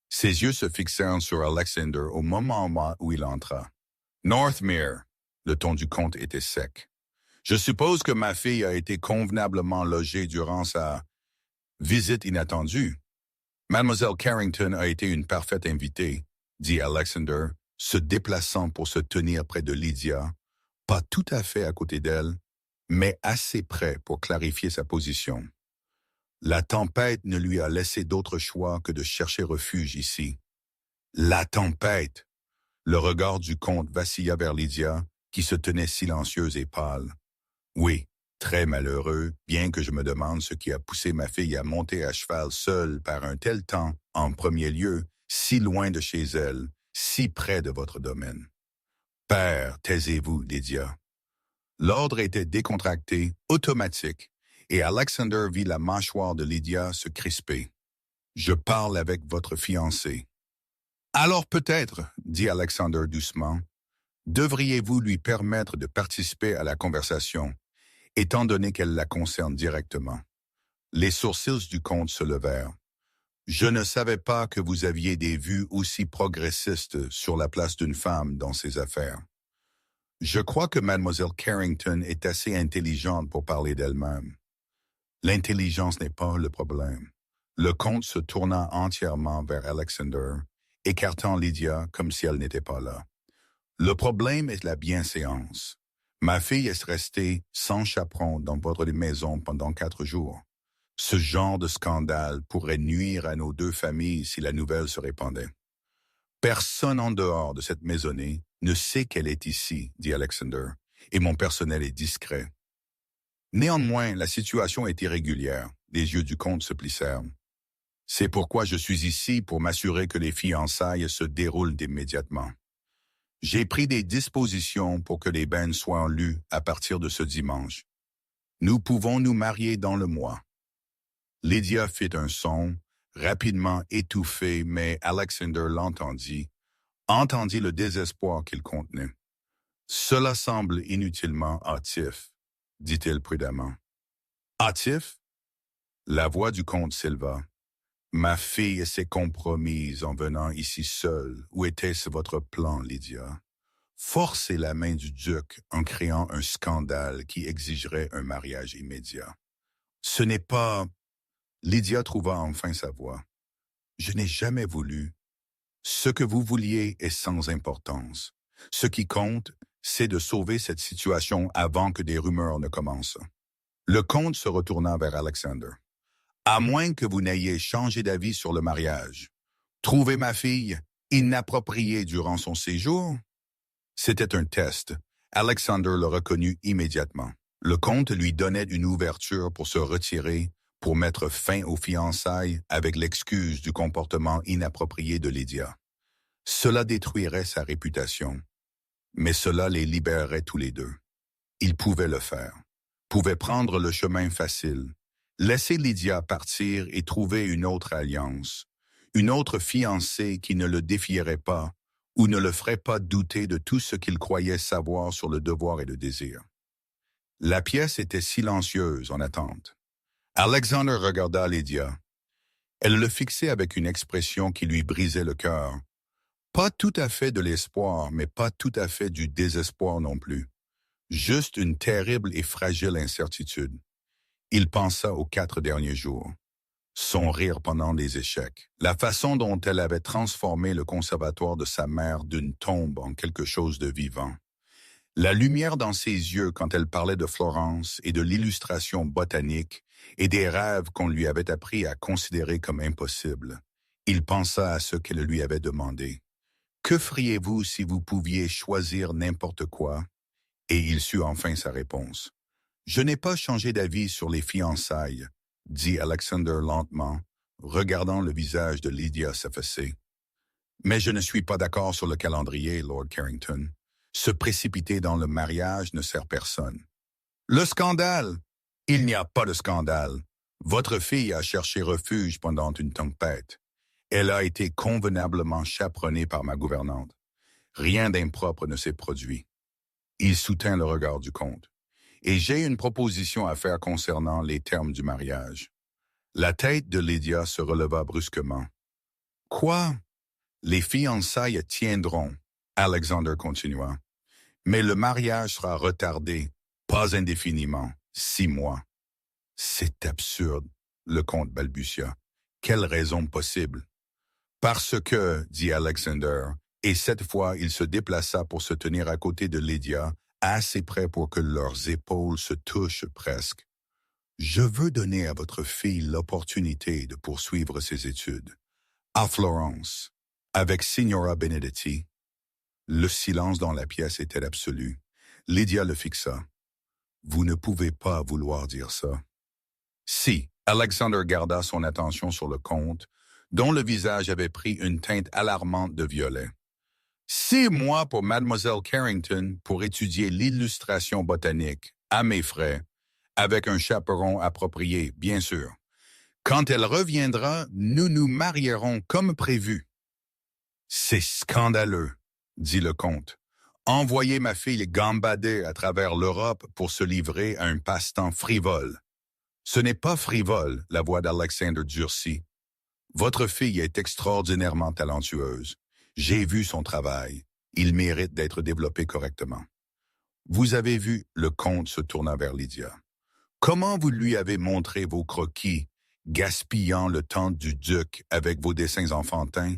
Ses yeux se fixèrent sur Alexander au moment où il entra. « Northmere », le ton du comte était sec. « Je suppose que ma fille a été convenablement logée durant sa visite inattendue. » « Mademoiselle Carrington a été une parfaite invitée, » dit Alexander, se déplaçant pour se tenir près de Lydia, pas tout à fait à côté d'elle, mais assez près pour clarifier sa position. La tempête ne lui a laissé d'autre choix que de chercher refuge ici. La tempête! Le regard du comte vacilla vers Lydia, qui se tenait silencieuse et pâle. Oui, très malheureux, bien que je me demande ce qui a poussé ma fille à monter à cheval seule par un tel temps, en premier lieu, si loin de chez elle, si près de votre domaine. Père, taisez-vous, Lydia. L'ordre était décontracté, automatique, et Alexander vit la mâchoire de Lydia se crisper. Je parle avec votre fiancé. Alors peut-être, dit Alexander doucement, devriez-vous lui permettre de participer à la conversation, étant donné qu'elle la concerne directement. Les sourcils du comte se levèrent. Je ne savais pas que vous aviez des vues aussi progressistes sur la place d'une femme dans ces affaires. Je crois que Mademoiselle Carrington est assez intelligente pour parler d'elle-même. L'intelligence n'est pas le problème. Le comte se tourna entièrement vers Alexander, écartant Lydia comme si elle n'était pas là. Le problème est la bienséance. Ma fille est restée sans chaperon dans votre maison pendant 4 jours. Ce genre de scandale pourrait nuire à nos 2 familles si la nouvelle se répandait. Personne en dehors de cette maisonnée ne sait qu'elle est ici, dit Alexander, et mon personnel est discret. Néanmoins, la situation est irrégulière. Les yeux du comte se plissèrent. C'est pourquoi je suis ici pour m'assurer que les fiançailles se déroulent immédiatement. J'ai pris des dispositions pour que les bains soient lus à partir de ce dimanche. Nous pouvons nous marier dans le mois. Lydia fit un son, rapidement étouffé, mais Alexander entendit le désespoir qu'il contenait. Cela semble inutilement hâtif, dit-il prudemment. Hâtif? La voix du comte s'éleva. Ma fille s'est compromise en venant ici seule. Où était-ce votre plan, Lydia? Forcez la main du duc en créant un scandale qui exigerait un mariage immédiat. Ce n'est pas... Lydia trouva enfin sa voix. Je n'ai jamais voulu. Ce que vous vouliez est sans importance. Ce qui compte, c'est de sauver cette situation avant que des rumeurs ne commencent. Le comte se retourna vers Alexander. À moins que vous n'ayez changé d'avis sur le mariage. Trouver ma fille inappropriée durant son séjour? C'était un test. Alexander le reconnut immédiatement. Le comte lui donnait une ouverture pour se retirer, pour mettre fin aux fiançailles avec l'excuse du comportement inapproprié de Lydia. Cela détruirait sa réputation, mais cela les libérerait tous les deux. Il pouvait le faire, pouvait prendre le chemin facile, laisser Lydia partir et trouver une autre alliance, une autre fiancée qui ne le défierait pas, ou ne le ferait pas douter de tout ce qu'il croyait savoir sur le devoir et le désir. La pièce était silencieuse en attente. Alexander regarda Lydia. Elle le fixait avec une expression qui lui brisait le cœur. Pas tout à fait de l'espoir, mais pas tout à fait du désespoir non plus. Juste une terrible et fragile incertitude. Il pensa aux 4 derniers jours. Son rire pendant les échecs. La façon dont elle avait transformé le conservatoire de sa mère d'une tombe en quelque chose de vivant. La lumière dans ses yeux quand elle parlait de Florence et de l'illustration botanique et des rêves qu'on lui avait appris à considérer comme impossibles. Il pensa à ce qu'elle lui avait demandé. « Que feriez-vous si vous pouviez choisir n'importe quoi ?» Et il sut enfin sa réponse. « Je n'ai pas changé d'avis sur les fiançailles, » dit Alexander lentement, regardant le visage de Lydia s'effacer. « Mais je ne suis pas d'accord sur le calendrier, Lord Carrington. Se précipiter dans le mariage ne sert personne. » « Le scandale! Il n'y a pas de scandale. Votre fille a cherché refuge pendant une tempête. Elle a été convenablement chaperonnée par ma gouvernante. Rien d'impropre ne s'est produit. » Il soutint le regard du comte. « Et j'ai une proposition à faire concernant les termes du mariage. » La tête de Lydia se releva brusquement. « Quoi? Les fiançailles tiendront, » Alexander continua. « Mais le mariage sera retardé, pas indéfiniment, 6 mois. » « C'est absurde, » le comte balbutia. « Quelle raison possible? » « Parce que, » dit Alexander, et cette fois il se déplaça pour se tenir à côté de Lydia, assez près pour que leurs épaules se touchent presque. « Je veux donner à votre fille l'opportunité de poursuivre ses études. À Florence, avec Signora Benedetti. » Le silence dans la pièce était absolu. Lydia le fixa. « Vous ne pouvez pas vouloir dire ça. » Si, Alexander garda son attention sur le comte, dont le visage avait pris une teinte alarmante de violet. 6 mois pour Mademoiselle Carrington pour étudier l'illustration botanique, à mes frais, avec un chaperon approprié, bien sûr. Quand elle reviendra, nous nous marierons comme prévu. « C'est scandaleux, » dit le comte. « Envoyer ma fille gambader à travers l'Europe pour se livrer à un passe-temps frivole. » « Ce n'est pas frivole, » la voix d'Alexander durcit. « Votre fille est extraordinairement talentueuse. J'ai vu son travail. Il mérite d'être développé correctement. » Vous avez vu, le comte se tourna vers Lydia. Comment vous lui avez montré vos croquis, gaspillant le temps du duc avec vos dessins enfantins?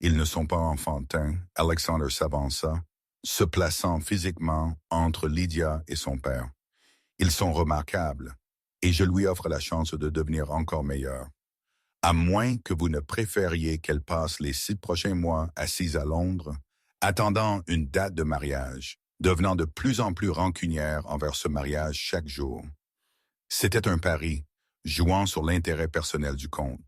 Ils ne sont pas enfantins, Alexander s'avança, se plaçant physiquement entre Lydia et son père. Ils sont remarquables. Et je lui offre la chance de devenir encore meilleur. À moins que vous ne préfériez qu'elle passe les 6 prochains mois assise à Londres, attendant une date de mariage, devenant de plus en plus rancunière envers ce mariage chaque jour. C'était un pari, jouant sur l'intérêt personnel du comte.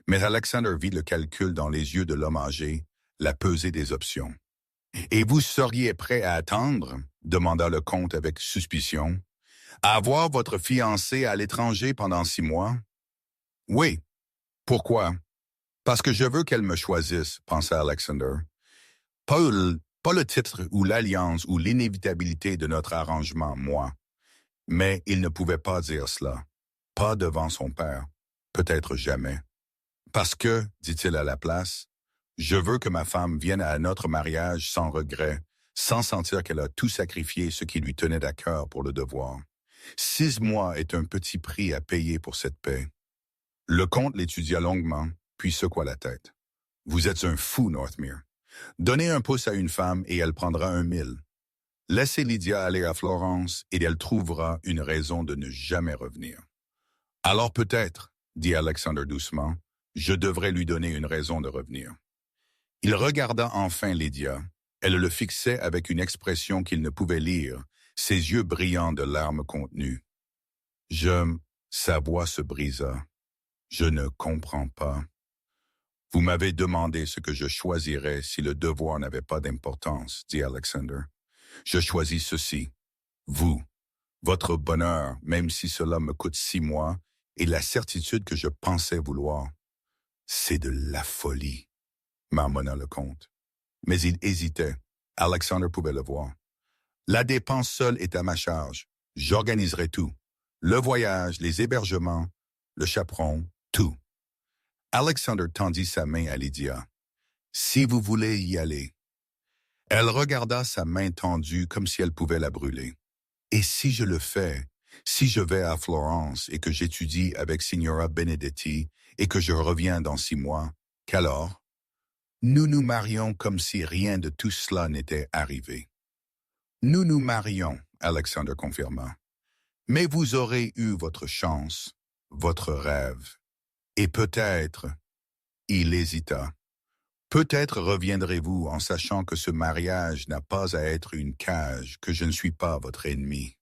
Mais Alexander vit le calcul dans les yeux de l'homme âgé, la pesée des options. « Et vous seriez prêt à attendre ?» demanda le comte avec suspicion. « À avoir votre fiancée à l'étranger pendant 6 mois? » « Oui. Pourquoi? »« Parce que je veux qu'elle me choisisse, » pensa Alexander. « Pas le titre ou l'alliance ou l'inévitabilité de notre arrangement, moi. » Mais il ne pouvait pas dire cela. Pas devant son père. Peut-être jamais. « Parce que, dit-il à la place, je veux que ma femme vienne à notre mariage sans regret, sans sentir qu'elle a tout sacrifié ce qui lui tenait à cœur pour le devoir. 6 mois est un petit prix à payer pour cette paix. » Le comte l'étudia longuement, puis secoua la tête. « Vous êtes un fou, Northmere. Donnez un pouce à une femme et elle prendra 1 000. Laissez Lydia aller à Florence et elle trouvera une raison de ne jamais revenir. » « Alors peut-être, » dit Alexander doucement, « je devrais lui donner une raison de revenir. » Il regarda enfin Lydia. Elle le fixait avec une expression qu'il ne pouvait lire, ses yeux brillants de larmes contenues. Sa voix se brisa. « Je ne comprends pas. Vous m'avez demandé ce que je choisirais si le devoir n'avait pas d'importance, » dit Alexander. « Je choisis ceci. Vous, votre bonheur, même si cela me coûte 6 mois, et la certitude que je pensais vouloir. » « C'est de la folie, » marmonna le comte. Mais il hésitait. Alexander pouvait le voir. La dépense seule est à ma charge. J'organiserai tout. Le voyage, les hébergements, le chaperon, tout. Alexander tendit sa main à Lydia. Si vous voulez y aller. Elle regarda sa main tendue comme si elle pouvait la brûler. Et si je le fais, si je vais à Florence et que j'étudie avec Signora Benedetti et que je reviens dans 6 mois, qu'alors? Nous nous marions comme si rien de tout cela n'était arrivé. Nous nous marions, Alexander confirma. Mais vous aurez eu votre chance, votre rêve. Et peut-être, il hésita, peut-être reviendrez-vous en sachant que ce mariage n'a pas à être une cage, que je ne suis pas votre ennemi.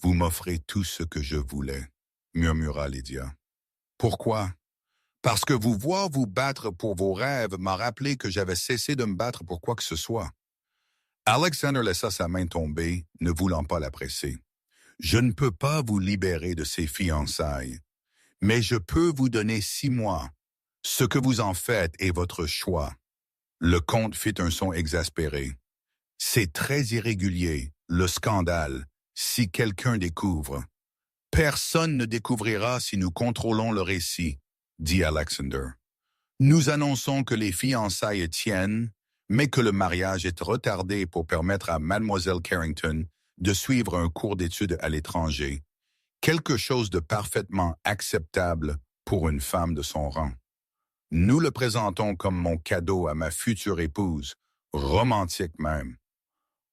Vous m'offrez tout ce que je voulais, murmura Lydia. Pourquoi? Parce que vous voir vous battre pour vos rêves m'a rappelé que j'avais cessé de me battre pour quoi que ce soit. Alexander laissa sa main tomber, ne voulant pas la presser. Je ne peux pas vous libérer de ces fiançailles, mais je peux vous donner 6 mois. Ce que vous en faites est votre choix. Le comte fit un son exaspéré. C'est très irrégulier, le scandale, si quelqu'un découvre. Personne ne découvrira si nous contrôlons le récit, dit Alexander. Nous annonçons que les fiançailles tiennent, mais que le mariage est retardé pour permettre à Mademoiselle Carrington de suivre un cours d'études à l'étranger, quelque chose de parfaitement acceptable pour une femme de son rang. Nous le présentons comme mon cadeau à ma future épouse, romantique même.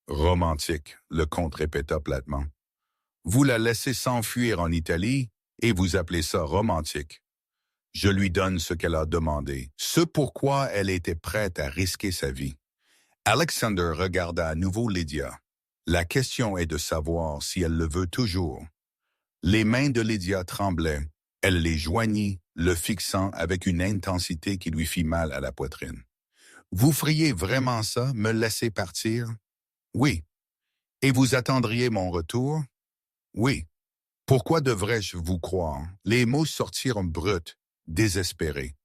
Romantique, le comte répéta platement. Vous la laissez s'enfuir en Italie et vous appelez ça romantique. Je lui donne ce qu'elle a demandé, ce pourquoi elle était prête à risquer sa vie. Alexander regarda à nouveau Lydia. La question est de savoir si elle le veut toujours. Les mains de Lydia tremblaient. Elle les joignit, le fixant avec une intensité qui lui fit mal à la poitrine. Vous feriez vraiment ça, me laisser partir? Oui. Et vous attendriez mon retour? Oui. Pourquoi devrais-je vous croire? Les mots sortirent bruts, désespérés.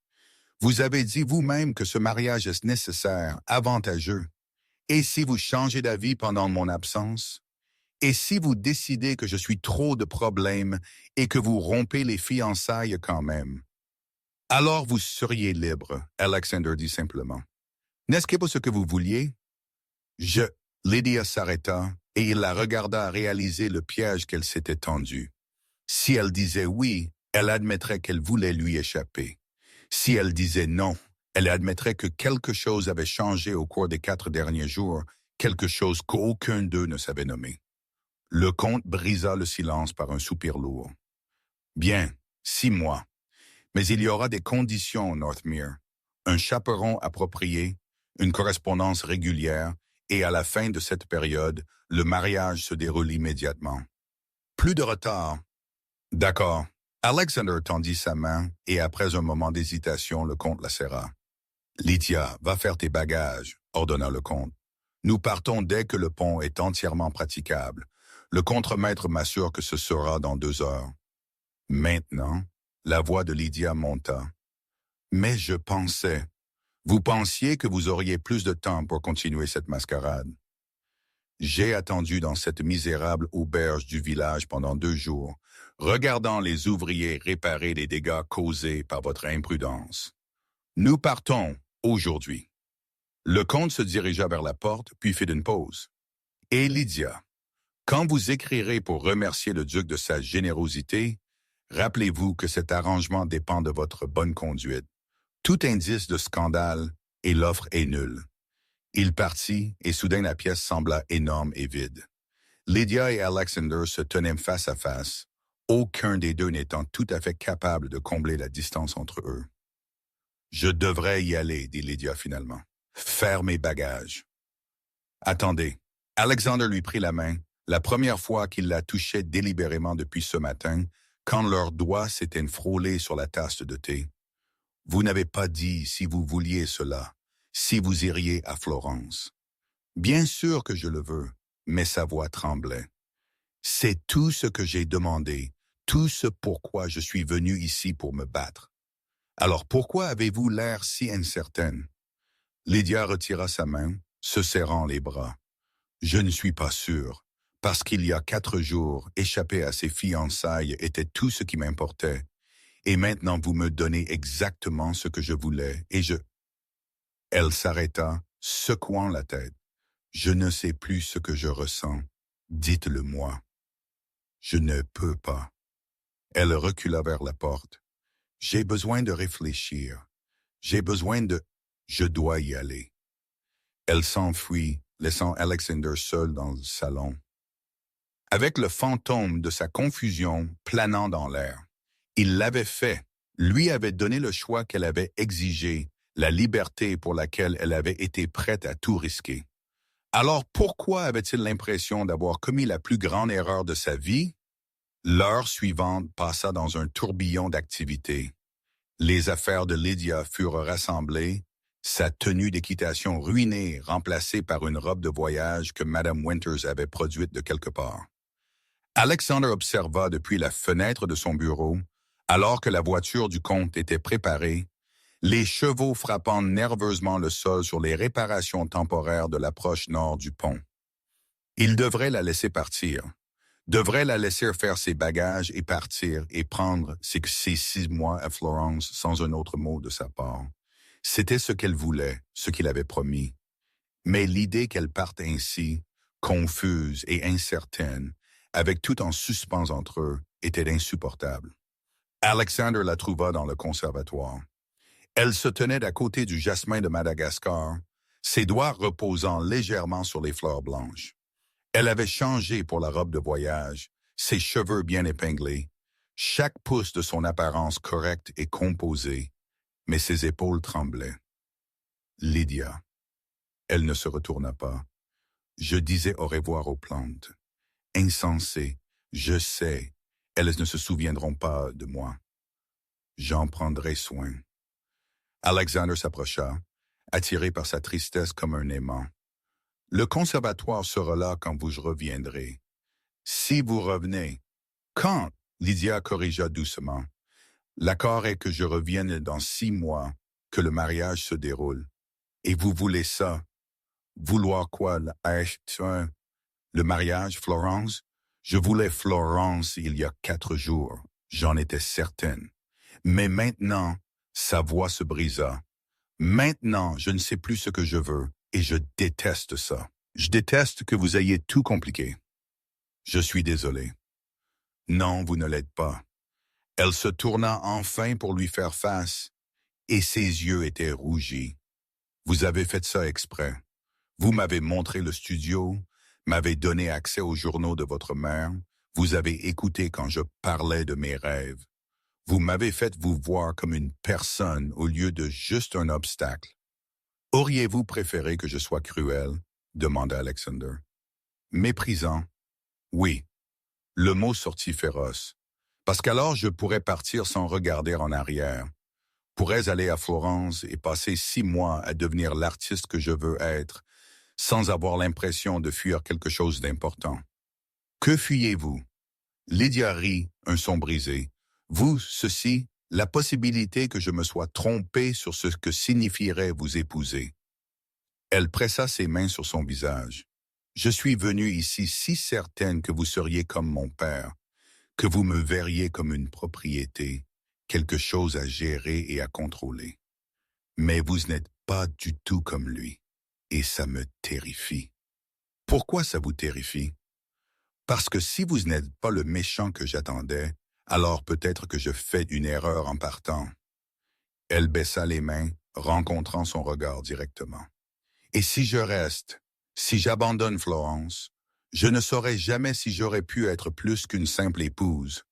Vous avez dit vous-même que ce mariage est nécessaire, avantageux. Et si vous changez d'avis pendant mon absence? Et si vous décidez que je suis trop de problèmes et que vous rompez les fiançailles quand même? Alors vous seriez libre, Alexander dit simplement. N'est-ce pas ce que vous vouliez? Lydia s'arrêta et il la regarda réaliser le piège qu'elle s'était tendu. Si elle disait oui, elle admettrait qu'elle voulait lui échapper. Si elle disait non, elle admettrait que quelque chose avait changé au cours des 4 derniers jours, quelque chose qu'aucun d'eux ne savait nommer. Le comte brisa le silence par un soupir lourd. Bien, 6 mois. Mais il y aura des conditions, Northmere. Un chaperon approprié, une correspondance régulière, et à la fin de cette période, le mariage se déroule immédiatement. Plus de retard. D'accord. Alexander tendit sa main, et après un moment d'hésitation, le comte la serra. Lydia, va faire tes bagages, ordonna le comte. Nous partons dès que le pont est entièrement praticable. Le contremaître m'assure que ce sera dans 2 heures. Maintenant, la voix de Lydia monta. Mais je pensais. Vous pensiez que vous auriez plus de temps pour continuer cette mascarade. J'ai attendu dans cette misérable auberge du village pendant 2 jours, regardant les ouvriers réparer les dégâts causés par votre imprudence. Nous partons aujourd'hui. Le comte se dirigea vers la porte, puis fit une pause. Et Lydia, quand vous écrirez pour remercier le duc de sa générosité, rappelez-vous que cet arrangement dépend de votre bonne conduite. Tout indice de scandale et l'offre est nulle. Il partit et soudain la pièce sembla énorme et vide. Lydia et Alexander se tenaient face à face, aucun des deux n'étant tout à fait capable de combler la distance entre eux. Je devrais y aller, dit Lydia finalement. Faire mes bagages. Attendez. Alexander lui prit la main, la première fois qu'il la touchait délibérément depuis ce matin, quand leurs doigts s'étaient frôlés sur la tasse de thé. Vous n'avez pas dit si vous vouliez cela, si vous iriez à Florence. Bien sûr que je le veux, mais sa voix tremblait. C'est tout ce que j'ai demandé, tout ce pourquoi je suis venu ici pour me battre. Alors pourquoi avez-vous l'air si incertaine? Lydia retira sa main, se serrant les bras. Je ne suis pas sûr, parce qu'il y a 4 jours, échapper à ses fiançailles était tout ce qui m'importait. Et maintenant vous me donnez exactement ce que je voulais, et je... Elle s'arrêta, secouant la tête. Je ne sais plus ce que je ressens. Dites-le moi. Je ne peux pas. Elle recula vers la porte. J'ai besoin de réfléchir. J'ai besoin de... Je dois y aller. Elle s'enfuit, laissant Alexander seul dans le salon. Avec le fantôme de sa confusion planant dans l'air. Il l'avait fait. Lui avait donné le choix qu'elle avait exigé, la liberté pour laquelle elle avait été prête à tout risquer. Alors pourquoi avait-il l'impression d'avoir commis la plus grande erreur de sa vie? L'heure suivante passa dans un tourbillon d'activités. Les affaires de Lydia furent rassemblées, sa tenue d'équitation ruinée remplacée par une robe de voyage que Madame Winters avait produite de quelque part. Alexander observa depuis la fenêtre de son bureau, alors que la voiture du comte était préparée, les chevaux frappant nerveusement le sol sur les réparations temporaires de l'approche nord du pont. Il devrait la laisser partir, devrait la laisser faire ses bagages et partir et prendre ses 6 mois à Florence sans un autre mot de sa part. C'était ce qu'elle voulait, ce qu'il avait promis. Mais l'idée qu'elle parte ainsi, confuse et incertaine, avec tout en suspens entre eux, était insupportable. Alexander la trouva dans le conservatoire. Elle se tenait à côté du jasmin de Madagascar, ses doigts reposant légèrement sur les fleurs blanches. Elle avait changé pour la robe de voyage, ses cheveux bien épinglés, chaque pouce de son apparence correcte et composée, mais ses épaules tremblaient. Lydia. Elle ne se retourna pas. Je disais au revoir aux plantes. Insensé, je sais, elles ne se souviendront pas de moi. J'en prendrai soin. Alexander s'approcha, attiré par sa tristesse comme un aimant. Le conservatoire sera là quand vous reviendrez. Si vous revenez, quand? Lydia corrigea doucement. L'accord est que je revienne dans 6 mois, que le mariage se déroule. Et vous voulez ça? Vouloir quoi, le mariage, Florence? Je voulais Florence il y a 4 jours, j'en étais certaine. Mais maintenant, sa voix se brisa. Maintenant, je ne sais plus ce que je veux, et je déteste ça. Je déteste que vous ayez tout compliqué. Je suis désolé. Non, vous ne l'êtes pas. Elle se tourna enfin pour lui faire face, et ses yeux étaient rougis. Vous avez fait ça exprès. Vous m'avez montré le studio, m'avez donné accès aux journaux de votre mère, vous avez écouté quand je parlais de mes rêves. Vous m'avez fait vous voir comme une personne au lieu de juste un obstacle. Auriez-vous préféré que je sois cruel? Demanda Alexander. Méprisant? Oui. Le mot sortit féroce. Parce qu'alors je pourrais partir sans regarder en arrière. Pourrais aller à Florence et passer 6 mois à devenir l'artiste que je veux être, sans avoir l'impression de fuir quelque chose d'important. Que fuyez-vous? Lydia rit, un son brisé. Vous, ceci, la possibilité que je me sois trompé sur ce que signifierait vous épouser. Elle pressa ses mains sur son visage. Je suis venue ici si certaine que vous seriez comme mon père, que vous me verriez comme une propriété, quelque chose à gérer et à contrôler. Mais vous n'êtes pas du tout comme lui, et ça me terrifie. Pourquoi ça vous terrifie? Parce que si vous n'êtes pas le méchant que j'attendais, alors peut-être que je fais une erreur en partant. Elle baissa les mains, rencontrant son regard directement. Et si je reste, si j'abandonne Florence, je ne saurais jamais si j'aurais pu être plus qu'une simple épouse,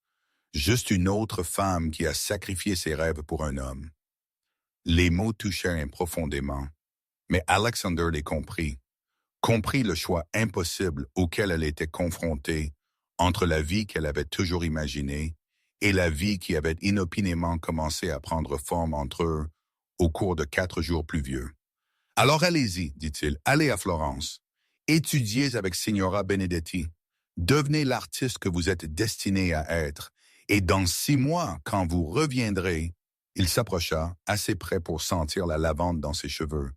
juste une autre femme qui a sacrifié ses rêves pour un homme. Les mots touchèrent profondément, mais Alexander les comprit le choix impossible auquel elle était confrontée entre la vie qu'elle avait toujours imaginée et la vie qui avait inopinément commencé à prendre forme entre eux au cours de 4 jours pluvieux. Alors allez-y, dit-il, allez à Florence. Étudiez avec Signora Benedetti. Devenez l'artiste que vous êtes destiné à être. Et dans 6 mois, quand vous reviendrez, il s'approcha, assez près pour sentir la lavande dans ses cheveux.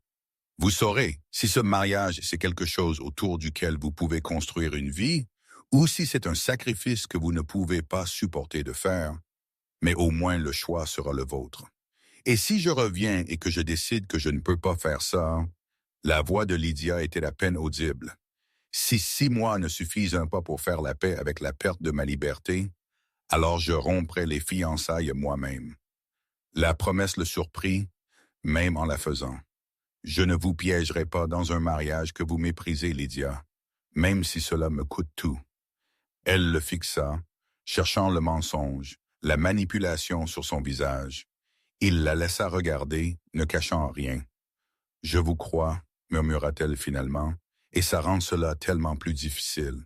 Vous saurez si ce mariage, c'est quelque chose autour duquel vous pouvez construire une vie, ou si c'est un sacrifice que vous ne pouvez pas supporter de faire, mais au moins le choix sera le vôtre. Et si je reviens et que je décide que je ne peux pas faire ça, la voix de Lydia était à peine audible. Si 6 mois ne suffisent pas pour faire la paix avec la perte de ma liberté, alors je romprai les fiançailles moi-même. La promesse le surprit, même en la faisant. Je ne vous piégerai pas dans un mariage que vous méprisez, Lydia, même si cela me coûte tout. Elle le fixa, cherchant le mensonge, la manipulation sur son visage. Il la laissa regarder, ne cachant rien. « Je vous crois », murmura-t-elle finalement, et ça rend cela tellement plus difficile.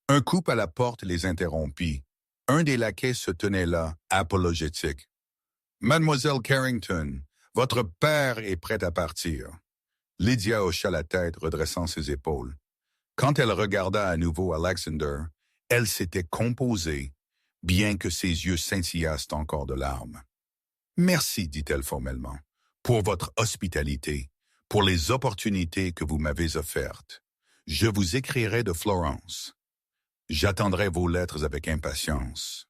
Un coup à la porte les interrompit. Un des laquais se tenait là, apologétique. « Mademoiselle Carrington, votre père est prêt à partir. » Lydia hocha la tête, redressant ses épaules. Quand elle regarda à nouveau Alexander, elle s'était composée, bien que ses yeux scintillassent encore de larmes. « Merci, dit-elle formellement, pour votre hospitalité, pour les opportunités que vous m'avez offertes. Je vous écrirai de Florence. J'attendrai vos lettres avec impatience. »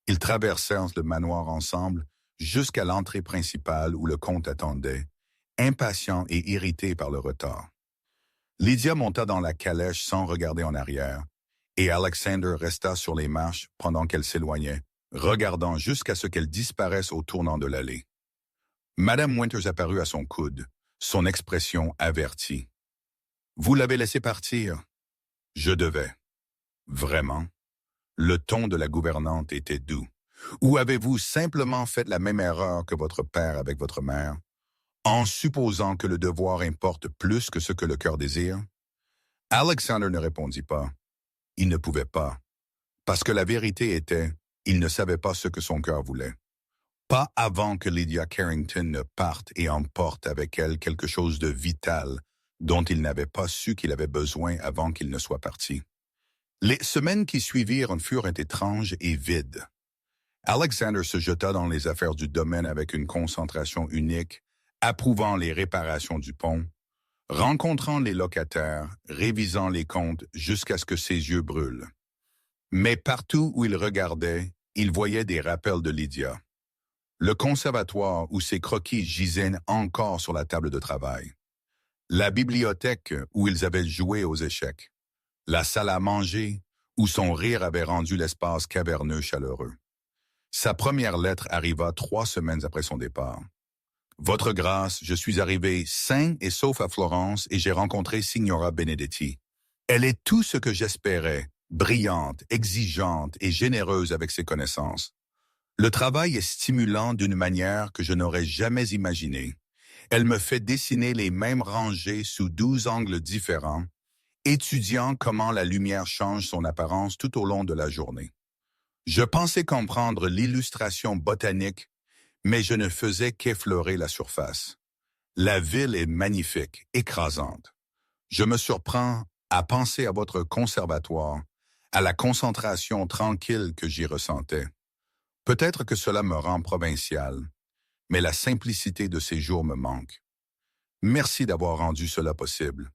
Ils traversèrent le manoir ensemble jusqu'à l'entrée principale où le comte attendait, impatient et irrité par le retard. Lydia monta dans la calèche sans regarder en arrière, et Alexander resta sur les marches pendant qu'elle s'éloignait, regardant jusqu'à ce qu'elle disparaisse au tournant de l'allée. Madame Winters apparut à son coude, son expression avertie. « Vous l'avez laissé partir. »« Je devais. »« Vraiment ?» Le ton de la gouvernante était doux. « Ou avez-vous simplement fait la même erreur que votre père avec votre mère, en supposant que le devoir importe plus que ce que le cœur désire? » Alexander ne répondit pas. Il ne pouvait pas. Parce que la vérité était, il ne savait pas ce que son cœur voulait. Pas avant que Lydia Carrington ne parte et emporte avec elle quelque chose de vital dont il n'avait pas su qu'il avait besoin avant qu'il ne soit parti. Les semaines qui suivirent furent étranges et vides. Alexander se jeta dans les affaires du domaine avec une concentration unique, approuvant les réparations du pont, rencontrant les locataires, révisant les comptes jusqu'à ce que ses yeux brûlent. Mais partout où il regardait, il voyait des rappels de Lydia. Le conservatoire où ses croquis gisaient encore sur la table de travail. La bibliothèque où ils avaient joué aux échecs. La salle à manger où son rire avait rendu l'espace caverneux chaleureux. Sa première lettre arriva 3 semaines après son départ. « Votre grâce, je suis arrivé sain et sauf à Florence et j'ai rencontré Signora Benedetti. Elle est tout ce que j'espérais, brillante, exigeante et généreuse avec ses connaissances. Le travail est stimulant d'une manière que je n'aurais jamais imaginée. Elle me fait dessiner les mêmes rangées sous 12 angles différents, étudiant comment la lumière change son apparence tout au long de la journée. Je pensais comprendre l'illustration botanique, mais je ne faisais qu'effleurer la surface. La ville est magnifique, écrasante. Je me surprends à penser à votre conservatoire, à la concentration tranquille que j'y ressentais. Peut-être que cela me rend provincial, mais la simplicité de ces jours me manque. Merci d'avoir rendu cela possible.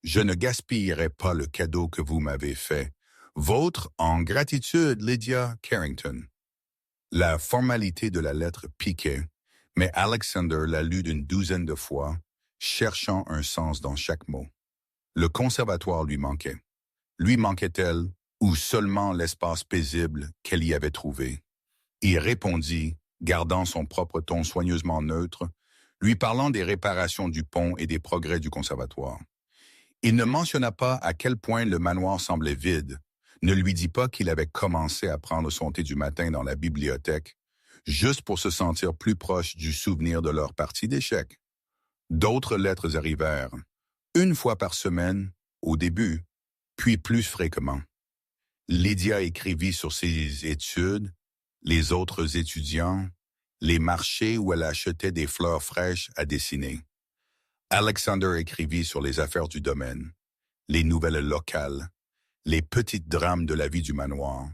Je ne gaspillerai pas le cadeau que vous m'avez fait. Vôtre en gratitude, Lydia Carrington. » La formalité de la lettre piquait, mais Alexander la lut d'une 12aine de fois, cherchant un sens dans chaque mot. Le conservatoire lui manquait. Lui manquait-elle, ou seulement l'espace paisible qu'elle y avait trouvé? Il répondit, gardant son propre ton soigneusement neutre, lui parlant des réparations du pont et des progrès du conservatoire. Il ne mentionna pas à quel point le manoir semblait vide, ne lui dit pas qu'il avait commencé à prendre son thé du matin dans la bibliothèque, juste pour se sentir plus proche du souvenir de leur partie d'échecs. D'autres lettres arrivèrent, 1 fois par semaine, au début, puis plus fréquemment. Lydia écrivit sur ses études, les autres étudiants, les marchés où elle achetait des fleurs fraîches à dessiner. Alexander écrivit sur les affaires du domaine, les nouvelles locales, les petites drames de la vie du manoir.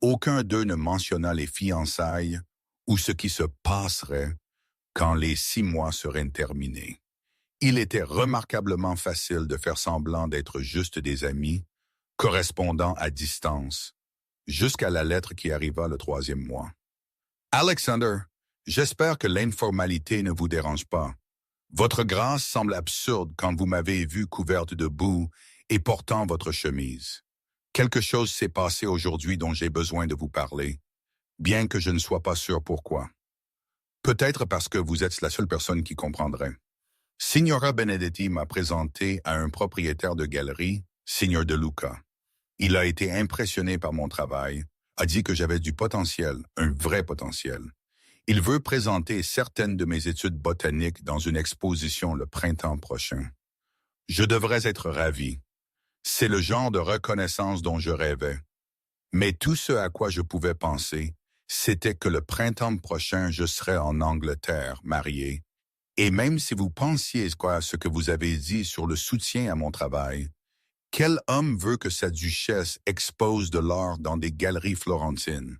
Aucun d'eux ne mentionna les fiançailles ou ce qui se passerait quand les 6 mois seraient terminés. Il était remarquablement facile de faire semblant d'être juste des amis, correspondant à distance, jusqu'à la lettre qui arriva le 3e mois. Alexander, j'espère que l'informalité ne vous dérange pas. Votre grâce semble absurde quand vous m'avez vu couverte de boue et portant votre chemise. Quelque chose s'est passé aujourd'hui dont j'ai besoin de vous parler, bien que je ne sois pas sûr pourquoi. Peut-être parce que vous êtes la seule personne qui comprendrait. Signora Benedetti m'a présenté à un propriétaire de galerie, Signor De Luca. Il a été impressionné par mon travail, a dit que j'avais du potentiel, un vrai potentiel. Il veut présenter certaines de mes études botaniques dans une exposition le printemps prochain. Je devrais être ravi. C'est le genre de reconnaissance dont je rêvais. Mais tout ce à quoi je pouvais penser, c'était que le printemps prochain, je serais en Angleterre, marié. Et même si vous pensiez ce que vous avez dit sur le soutien à mon travail, quel homme veut que sa duchesse expose de l'art dans des galeries florentines?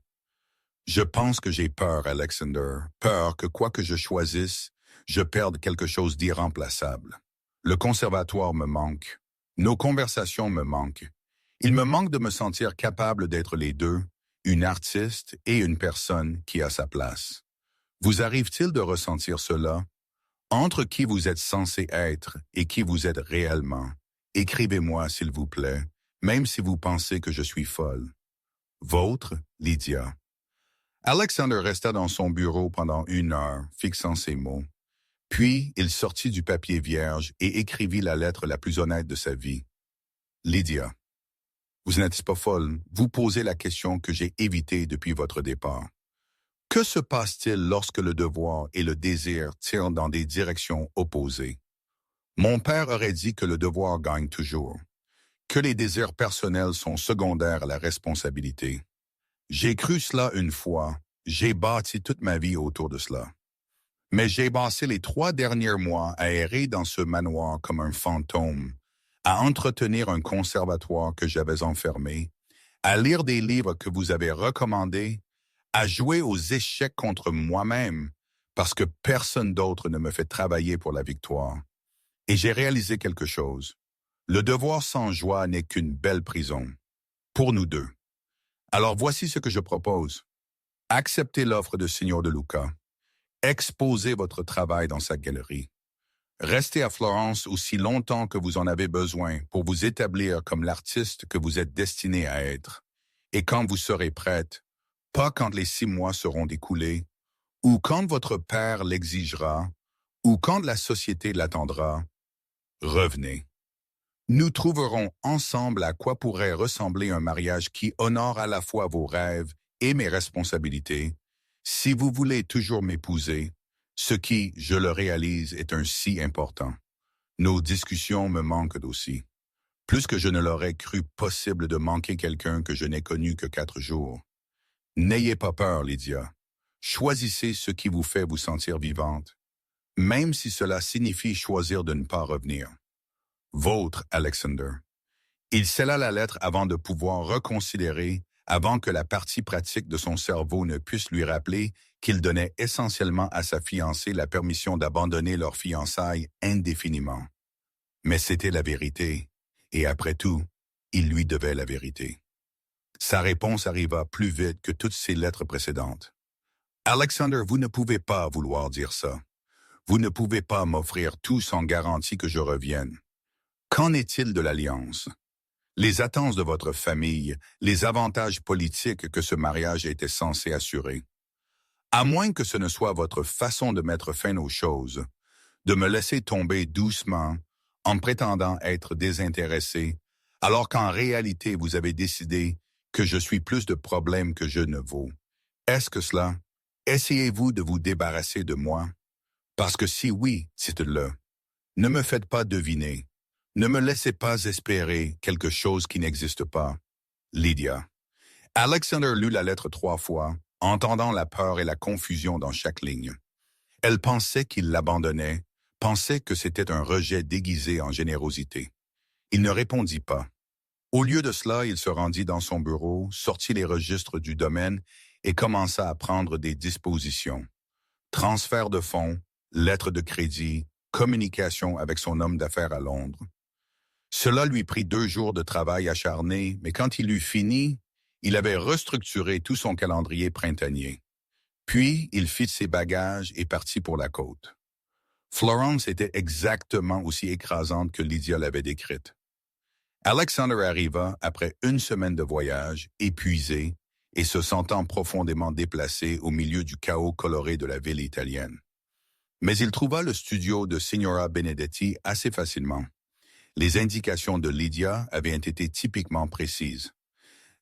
Je pense que j'ai peur, Alexander, peur que quoi que je choisisse, je perde quelque chose d'irremplaçable. Le conservatoire me manque. Nos conversations me manquent. Il me manque de me sentir capable d'être les deux, une artiste et une personne qui a sa place. Vous arrive-t-il de ressentir cela? Entre qui vous êtes censé être et qui vous êtes réellement? Écrivez-moi, s'il vous plaît, même si vous pensez que je suis folle. Votre, Lydia. Alexander resta dans son bureau pendant 1 heure, fixant ses mots. Puis, il sortit du papier vierge et écrivit la lettre la plus honnête de sa vie. Lydia, vous n'êtes pas folle, vous posez la question que j'ai évitée depuis votre départ. Que se passe-t-il lorsque le devoir et le désir tirent dans des directions opposées? Mon père aurait dit que le devoir gagne toujours, que les désirs personnels sont secondaires à la responsabilité. J'ai cru cela une fois, j'ai bâti toute ma vie autour de cela. Mais j'ai passé les 3 derniers mois à errer dans ce manoir comme un fantôme, à entretenir un conservatoire que j'avais enfermé, à lire des livres que vous avez recommandés, à jouer aux échecs contre moi-même, parce que personne d'autre ne me fait travailler pour la victoire. Et j'ai réalisé quelque chose. Le devoir sans joie n'est qu'une belle prison. Pour nous deux. Alors voici ce que je propose. Acceptez l'offre de Signor De Luca. Exposez votre travail dans sa galerie. Restez à Florence aussi longtemps que vous en avez besoin pour vous établir comme l'artiste que vous êtes destiné à être. Et quand vous serez prête, pas quand les 6 mois seront écoulés, ou quand votre père l'exigera, ou quand la société l'attendra, revenez. Nous trouverons ensemble à quoi pourrait ressembler un mariage qui honore à la fois vos rêves et mes responsabilités, si vous voulez toujours m'épouser, ce qui, je le réalise, est un si important. Nos discussions me manquent aussi. Plus que je ne l'aurais cru possible de manquer quelqu'un que je n'ai connu que 4 jours. N'ayez pas peur, Lydia. Choisissez ce qui vous fait vous sentir vivante, même si cela signifie choisir de ne pas revenir. Votre, Alexander. Il scella la lettre avant de pouvoir reconsidérer, avant que la partie pratique de son cerveau ne puisse lui rappeler qu'il donnait essentiellement à sa fiancée la permission d'abandonner leur fiançailles indéfiniment. Mais c'était la vérité, et après tout, il lui devait la vérité. Sa réponse arriva plus vite que toutes ses lettres précédentes. Alexander, vous ne pouvez pas vouloir dire ça. Vous ne pouvez pas m'offrir tout sans garantie que je revienne. Qu'en est-il de l'alliance? Les attentes de votre famille, les avantages politiques que ce mariage était censé assurer. À moins que ce ne soit votre façon de mettre fin aux choses, de me laisser tomber doucement en prétendant être désintéressé, alors qu'en réalité vous avez décidé que je suis plus de problème que je ne vaux. Est-ce que cela? Essayez-vous de vous débarrasser de moi? Parce que si oui, dites-le. Ne me faites pas deviner. Ne me laissez pas espérer quelque chose qui n'existe pas. Lydia. Alexander lut la lettre 3 fois, entendant la peur et la confusion dans chaque ligne. Elle pensait qu'il l'abandonnait, pensait que c'était un rejet déguisé en générosité. Il ne répondit pas. Au lieu de cela, il se rendit dans son bureau, sortit les registres du domaine et commença à prendre des dispositions. Transfert de fonds, lettres de crédit, communication avec son homme d'affaires à Londres. Cela lui prit 2 jours de travail acharné, mais quand il eut fini, il avait restructuré tout son calendrier printanier. Puis, il fit ses bagages et partit pour la côte. Florence était exactement aussi écrasante que Lydia l'avait décrite. Alexander arriva après 1 semaine de voyage, épuisé et se sentant profondément déplacé au milieu du chaos coloré de la ville italienne. Mais il trouva le studio de Signora Benedetti assez facilement. Les indications de Lydia avaient été typiquement précises.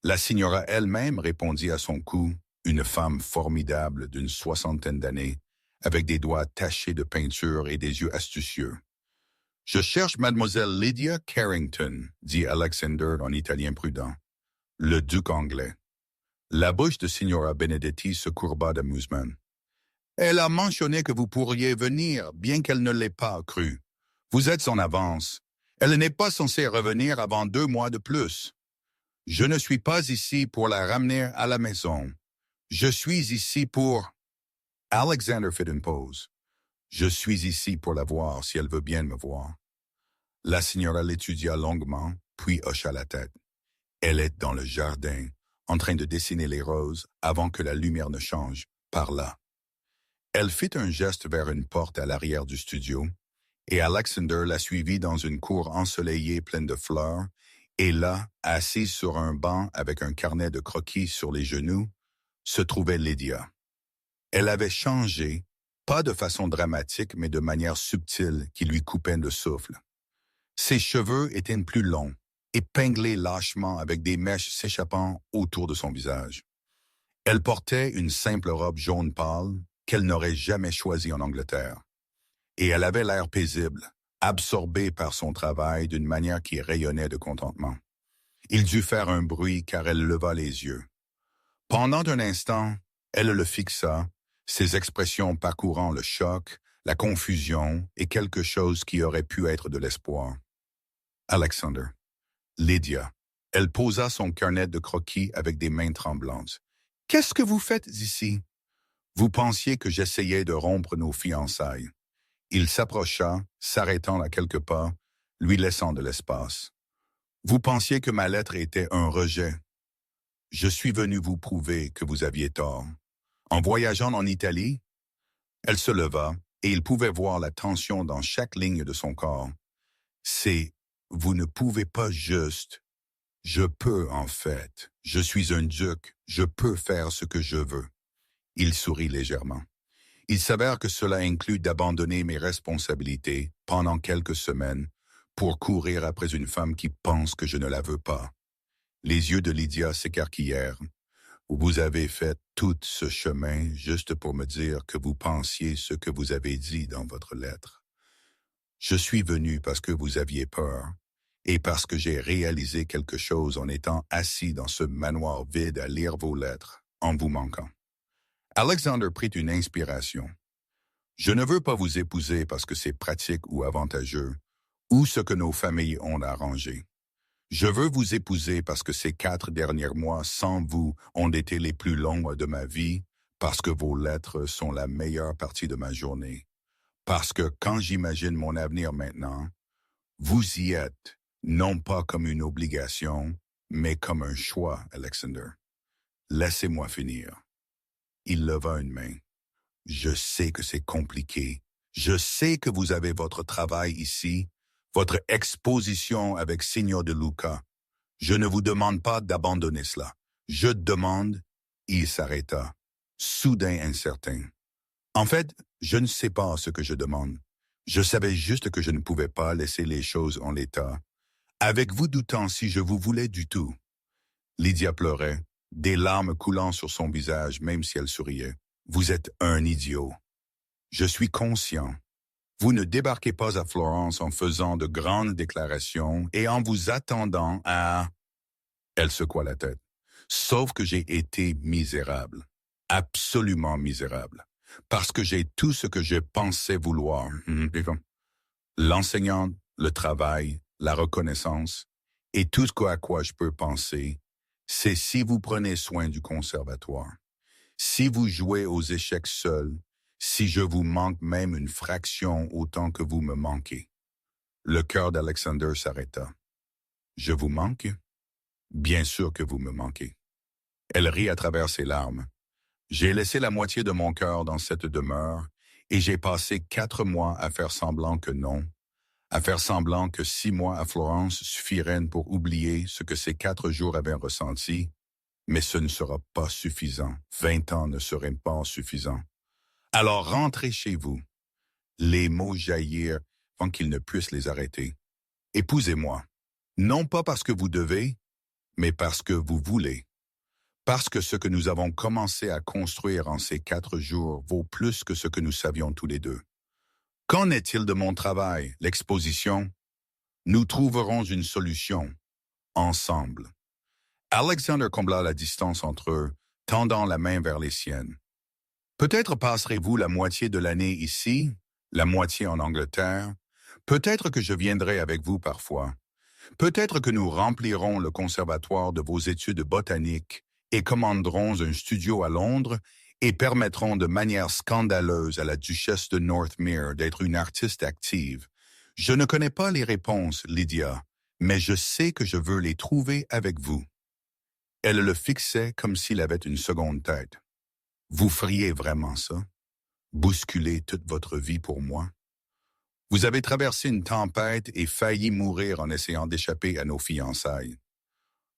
La Signora elle-même répondit à son coup, une femme formidable d'une 60aine d'années, avec des doigts tachés de peinture et des yeux astucieux. « Je cherche mademoiselle Lydia Carrington », dit Alexander en italien prudent. Le duc anglais. La bouche de Signora Benedetti se courba d'amusement. « Elle a mentionné que vous pourriez venir, bien qu'elle ne l'ait pas cru. Vous êtes en avance. Elle n'est pas censée revenir avant 2 mois de plus. Je ne suis pas ici pour la ramener à la maison. Je suis ici pour... » Alexander fit une pause. « Je suis ici pour la voir si elle veut bien me voir. » La signora l'étudia longuement, puis hocha la tête. Elle est dans le jardin, en train de dessiner les roses avant que la lumière ne change, par là. Elle fit un geste vers une porte à l'arrière du studio, et Alexander la suivit dans une cour ensoleillée pleine de fleurs, et là, assise sur un banc avec un carnet de croquis sur les genoux, se trouvait Lydia. Elle avait changé, pas de façon dramatique, mais de manière subtile qui lui coupait le souffle. Ses cheveux étaient plus longs, épinglés lâchement avec des mèches s'échappant autour de son visage. Elle portait une simple robe jaune pâle qu'elle n'aurait jamais choisie en Angleterre. Et elle avait l'air paisible, absorbée par son travail d'une manière qui rayonnait de contentement. Il dut faire un bruit car elle leva les yeux. Pendant un instant, elle le fixa, ses expressions parcourant le choc, la confusion et quelque chose qui aurait pu être de l'espoir. Alexander. Lydia. Elle posa son carnet de croquis avec des mains tremblantes. « Qu'est-ce que vous faites ici? » « Vous pensiez que j'essayais de rompre nos fiançailles. » Il s'approcha, s'arrêtant à quelques pas, lui laissant de l'espace. « Vous pensiez que ma lettre était un rejet. Je suis venu vous prouver que vous aviez tort. En voyageant en Italie, » elle se leva et il pouvait voir la tension dans chaque ligne de son corps. « C'est, vous ne pouvez pas juste. Je peux en fait. Je suis un duc. Je peux faire ce que je veux. » Il sourit légèrement. « Il s'avère que cela inclut d'abandonner mes responsabilités pendant quelques semaines pour courir après une femme qui pense que je ne la veux pas. » Les yeux de Lydia s'écarquillèrent. « Vous avez fait tout ce chemin juste pour me dire que vous pensiez ce que vous avez dit dans votre lettre. Je suis venu parce que vous aviez peur et parce que j'ai réalisé quelque chose en étant assis dans ce manoir vide à lire vos lettres, en vous manquant. » Alexander prit une inspiration. « Je ne veux pas vous épouser parce que c'est pratique ou avantageux, ou ce que nos familles ont arrangé. Je veux vous épouser parce que ces 4 derniers mois sans vous ont été les plus longs de ma vie, parce que vos lettres sont la meilleure partie de ma journée. Parce que quand j'imagine mon avenir maintenant, vous y êtes, non pas comme une obligation, mais comme un choix, Alexander. Laissez-moi finir. » Il leva une main. « Je sais que c'est compliqué. Je sais que vous avez votre travail ici, votre exposition avec Signor De Luca. Je ne vous demande pas d'abandonner cela. Je demande... » Il s'arrêta, soudain incertain. « En fait, je ne sais pas ce que je demande. Je savais juste que je ne pouvais pas laisser les choses en l'état, avec vous doutant si je vous voulais du tout. » Lydia pleurait, des larmes coulant sur son visage même si elle souriait. « Vous êtes un idiot. Je suis conscient. Vous ne débarquez pas à Florence en faisant de grandes déclarations et en vous attendant à... » Elle secoua la tête. « Sauf que j'ai été misérable. Absolument misérable. Parce que j'ai tout ce que je pensais vouloir. L'enseignante, le travail, la reconnaissance et tout ce à quoi je peux penser, c'est si vous prenez soin du conservatoire. Si vous jouez aux échecs seul, si je vous manque même une fraction autant que vous me manquez. Le cœur d'Alexander s'arrêta. Je vous manque? Bien sûr que vous me manquez. Elle rit à travers ses larmes. J'ai laissé la moitié de mon cœur dans cette demeure et j'ai passé 4 mois à faire semblant que non, à faire semblant que 6 mois à Florence suffiraient pour oublier ce que ces 4 jours avaient ressenti, mais ce ne sera pas suffisant. 20 ans ne seraient pas suffisants. Alors rentrez chez vous. Les mots jaillirent avant qu'il ne puisse les arrêter. Épousez-moi, non pas parce que vous devez, mais parce que vous voulez. Parce que ce que nous avons commencé à construire en ces 4 jours vaut plus que ce que nous savions tous les deux. Qu'en est-il de mon travail, l'exposition? Nous trouverons une solution, ensemble. Alexander combla la distance entre eux, tendant la main vers les siennes. Peut-être passerez-vous la moitié de l'année ici, la moitié en Angleterre. Peut-être que je viendrai avec vous parfois. Peut-être que nous remplirons le conservatoire de vos études botaniques et commanderons un studio à Londres et permettront de manière scandaleuse à la duchesse de Northmere d'être une artiste active. Je ne connais pas les réponses, Lydia, mais je sais que je veux les trouver avec vous. Elle le fixait comme s'il avait une seconde tête. Vous feriez vraiment ça? Bousculer toute votre vie pour moi? Vous avez traversé une tempête et failli mourir en essayant d'échapper à nos fiançailles.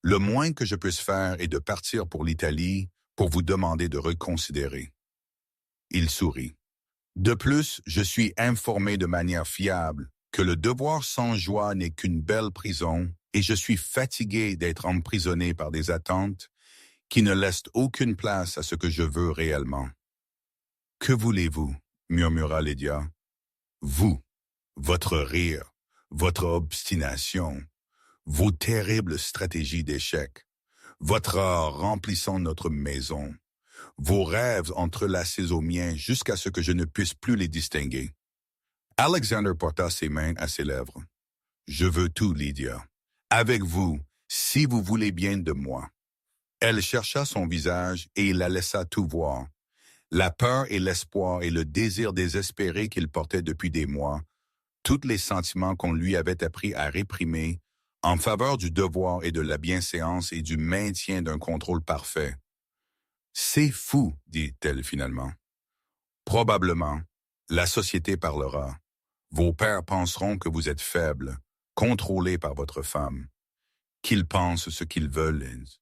Le moins que je puisse faire est de partir pour l'Italie pour vous demander de reconsidérer. Il sourit. De plus, je suis informé de manière fiable que le devoir sans joie n'est qu'une belle prison et je suis fatigué d'être emprisonné par des attentes qui ne laissent aucune place à ce que je veux réellement. Que voulez-vous? Murmura Lydia. Vous, votre rire, votre obstination, vos terribles stratégies d'échec, votre art remplissant notre maison, vos rêves entrelacés aux miens jusqu'à ce que je ne puisse plus les distinguer. Alexander porta ses mains à ses lèvres. Je veux tout, Lydia. Avec vous, si vous voulez bien de moi. Elle chercha son visage et il la laissa tout voir. La peur et l'espoir et le désir désespéré qu'il portait depuis des mois, tous les sentiments qu'on lui avait appris à réprimer, en faveur du devoir et de la bienséance et du maintien d'un contrôle parfait. C'est fou, dit-elle finalement. Probablement, la société parlera. Vos pères penseront que vous êtes faible, contrôlé par votre femme. Qu'ils pensent ce qu'ils veulent, Liz.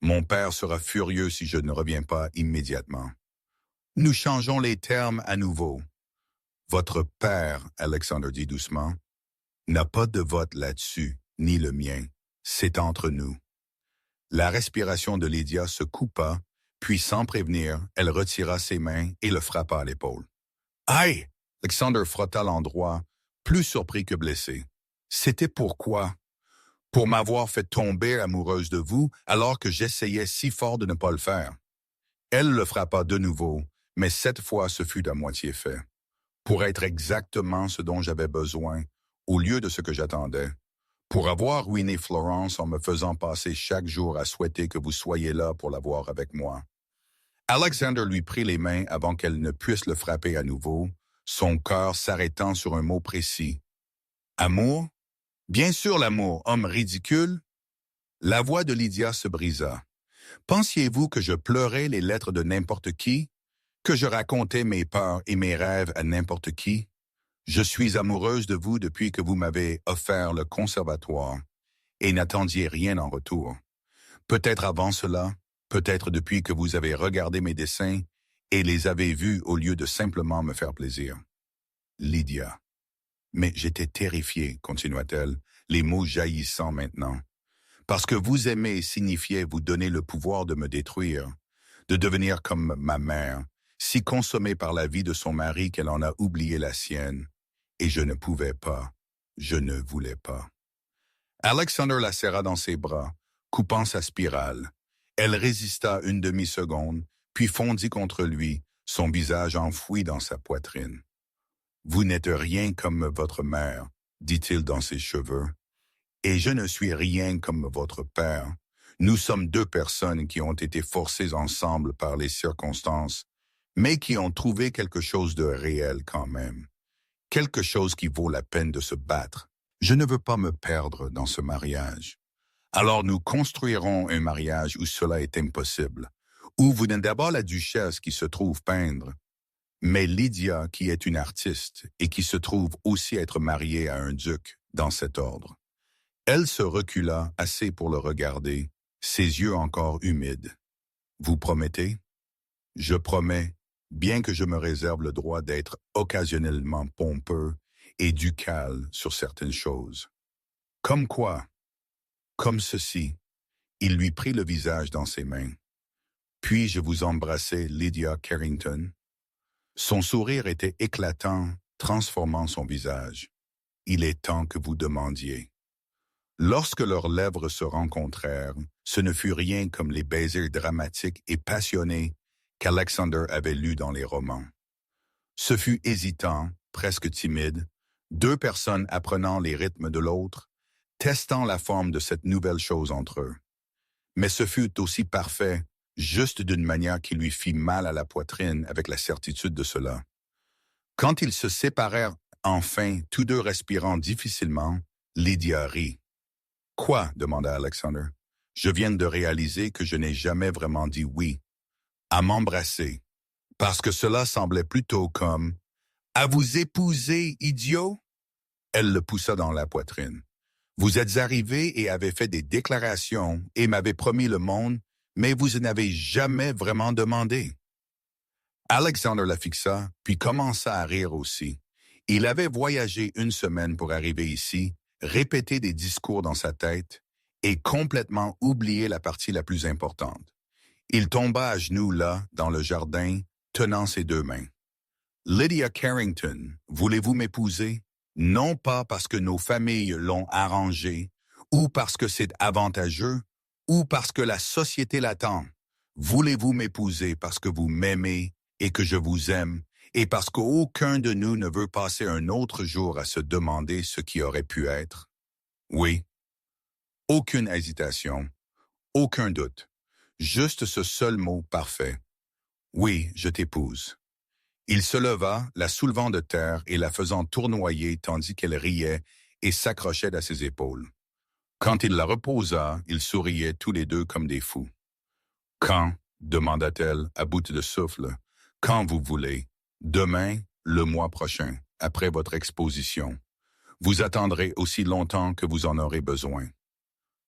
Mon père sera furieux si je ne reviens pas immédiatement. Nous changeons les termes à nouveau. Votre père, Alexander dit doucement, n'a pas de vote là-dessus, ni le mien. C'est entre nous. La respiration de Lydia se coupa, puis sans prévenir, elle retira ses mains et le frappa à l'épaule. « Aïe! » Alexander frotta l'endroit, plus surpris que blessé. « C'était pourquoi? Pour m'avoir fait tomber amoureuse de vous alors que j'essayais si fort de ne pas le faire. » Elle le frappa de nouveau, mais cette fois ce fut à moitié fait. Pour être exactement ce dont j'avais besoin, au lieu de ce que j'attendais. Pour avoir ruiné Florence en me faisant passer chaque jour à souhaiter que vous soyez là pour la voir avec moi. Alexander lui prit les mains avant qu'elle ne puisse le frapper à nouveau, son cœur s'arrêtant sur un mot précis. Amour? Bien sûr l'amour, homme ridicule. La voix de Lydia se brisa. Pensiez-vous que je pleurais les lettres de n'importe qui? Que je racontais mes peurs et mes rêves à n'importe qui? Je suis amoureuse de vous depuis que vous m'avez offert le conservatoire et n'attendiez rien en retour. Peut-être avant cela, peut-être depuis que vous avez regardé mes dessins et les avez vus au lieu de simplement me faire plaisir. Lydia. Mais j'étais terrifié, continua-t-elle, les mots jaillissant maintenant. Parce que vous aimer signifiait vous donner le pouvoir de me détruire, de devenir comme ma mère, si consommée par la vie de son mari qu'elle en a oublié la sienne. Et je ne pouvais pas, je ne voulais pas. Alexander la serra dans ses bras, coupant sa spirale. Elle résista une demi-seconde, puis fondit contre lui, son visage enfoui dans sa poitrine. « Vous n'êtes rien comme votre mère, dit-il dans ses cheveux. Et je ne suis rien comme votre père. Nous sommes 2 personnes qui ont été forcées ensemble par les circonstances, mais qui ont trouvé quelque chose de réel quand même, quelque chose qui vaut la peine de se battre. Je ne veux pas me perdre dans ce mariage. Alors nous construirons un mariage où cela est impossible, où vous n'êtes d'abord la duchesse qui se trouve peindre, mais Lydia qui est une artiste et qui se trouve aussi être mariée à un duc dans cet ordre. Elle se recula assez pour le regarder, ses yeux encore humides. Vous promettez? Je promets, bien que je me réserve le droit d'être occasionnellement pompeux et ducal sur certaines choses. Comme quoi? Comme ceci. Il lui prit le visage dans ses mains. Puis-je vous embrasser, Lydia Carrington? Son sourire était éclatant, transformant son visage. Il est temps que vous demandiez. Lorsque leurs lèvres se rencontrèrent, ce ne fut rien comme les baisers dramatiques et passionnés qu'Alexander avait lus dans les romans. Ce fut hésitant, presque timide, deux personnes apprenant les rythmes de l'autre, testant la forme de cette nouvelle chose entre eux. Mais ce fut aussi parfait, juste d'une manière qui lui fit mal à la poitrine avec la certitude de cela. Quand ils se séparèrent enfin, tous deux respirant difficilement, Lydia rit. « Quoi? » demanda Alexander. « Je viens de réaliser que je n'ai jamais vraiment dit oui. À m'embrasser. Parce que cela semblait plutôt comme « À vous épouser, idiot? » Elle le poussa dans la poitrine. « Vous êtes arrivé et avez fait des déclarations et m'avez promis le monde, mais vous n'avez jamais vraiment demandé. » Alexander la fixa, puis commença à rire aussi. Il avait voyagé une semaine pour arriver ici, répéter des discours dans sa tête et complètement oublier la partie la plus importante. Il tomba à genoux là, dans le jardin, tenant ses deux mains. « Lydia Carrington, voulez-vous m'épouser? Non pas parce que nos familles l'ont arrangé, ou parce que c'est avantageux, ou parce que la société l'attend. Voulez-vous m'épouser parce que vous m'aimez et que je vous aime, et parce qu'aucun de nous ne veut passer un autre jour à se demander ce qui aurait pu être? » Oui. Aucune hésitation, aucun doute, juste ce seul mot parfait. « Oui, je t'épouse. » Il se leva, la soulevant de terre et la faisant tournoyer tandis qu'elle riait et s'accrochait à ses épaules. Quand il la reposa, ils souriaient tous les deux comme des fous. « Quand? » demanda-t-elle à bout de souffle. « Quand vous voulez. Demain, le mois prochain, après votre exposition. Vous attendrez aussi longtemps que vous en aurez besoin.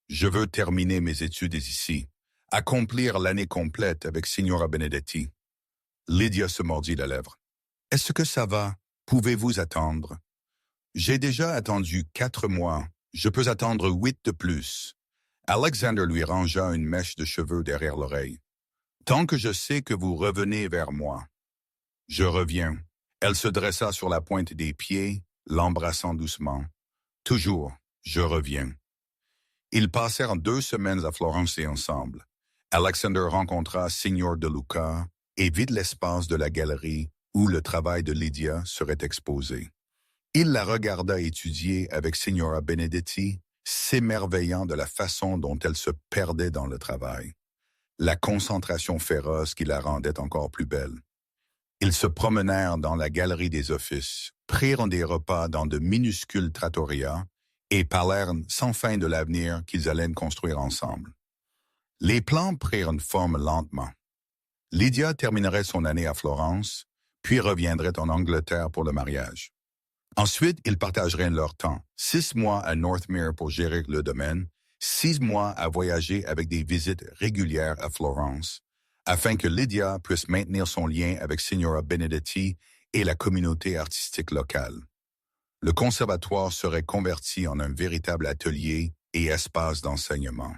Je veux terminer mes études ici, accomplir l'année complète avec Signora Benedetti. » Lydia se mordit la lèvre. « Est-ce que ça va? Pouvez-vous attendre? » « J'ai déjà attendu 4 mois. Je peux attendre 8 de plus. » Alexander lui rangea une mèche de cheveux derrière l'oreille. « Tant que je sais que vous revenez vers moi. »« Je reviens. » Elle se dressa sur la pointe des pieds, l'embrassant doucement. « Toujours, je reviens. » Ils passèrent 2 semaines à Florence et ensemble. Alexander rencontra Signor De Luca et vit l'espace de la galerie où le travail de Lydia serait exposé. Il la regarda étudier avec Signora Benedetti, s'émerveillant de la façon dont elle se perdait dans le travail, la concentration féroce qui la rendait encore plus belle. Ils se promenèrent dans la galerie des offices, prirent des repas dans de minuscules trattorias et parlèrent sans fin de l'avenir qu'ils allaient construire ensemble. Les plans prirent une forme lentement. Lydia terminerait son année à Florence, puis reviendrait en Angleterre pour le mariage. Ensuite, ils partageraient leur temps, 6 mois à Northmere pour gérer le domaine, 6 mois à voyager avec des visites régulières à Florence, afin que Lydia puisse maintenir son lien avec Signora Benedetti et la communauté artistique locale. Le conservatoire serait converti en un véritable atelier et espace d'enseignement.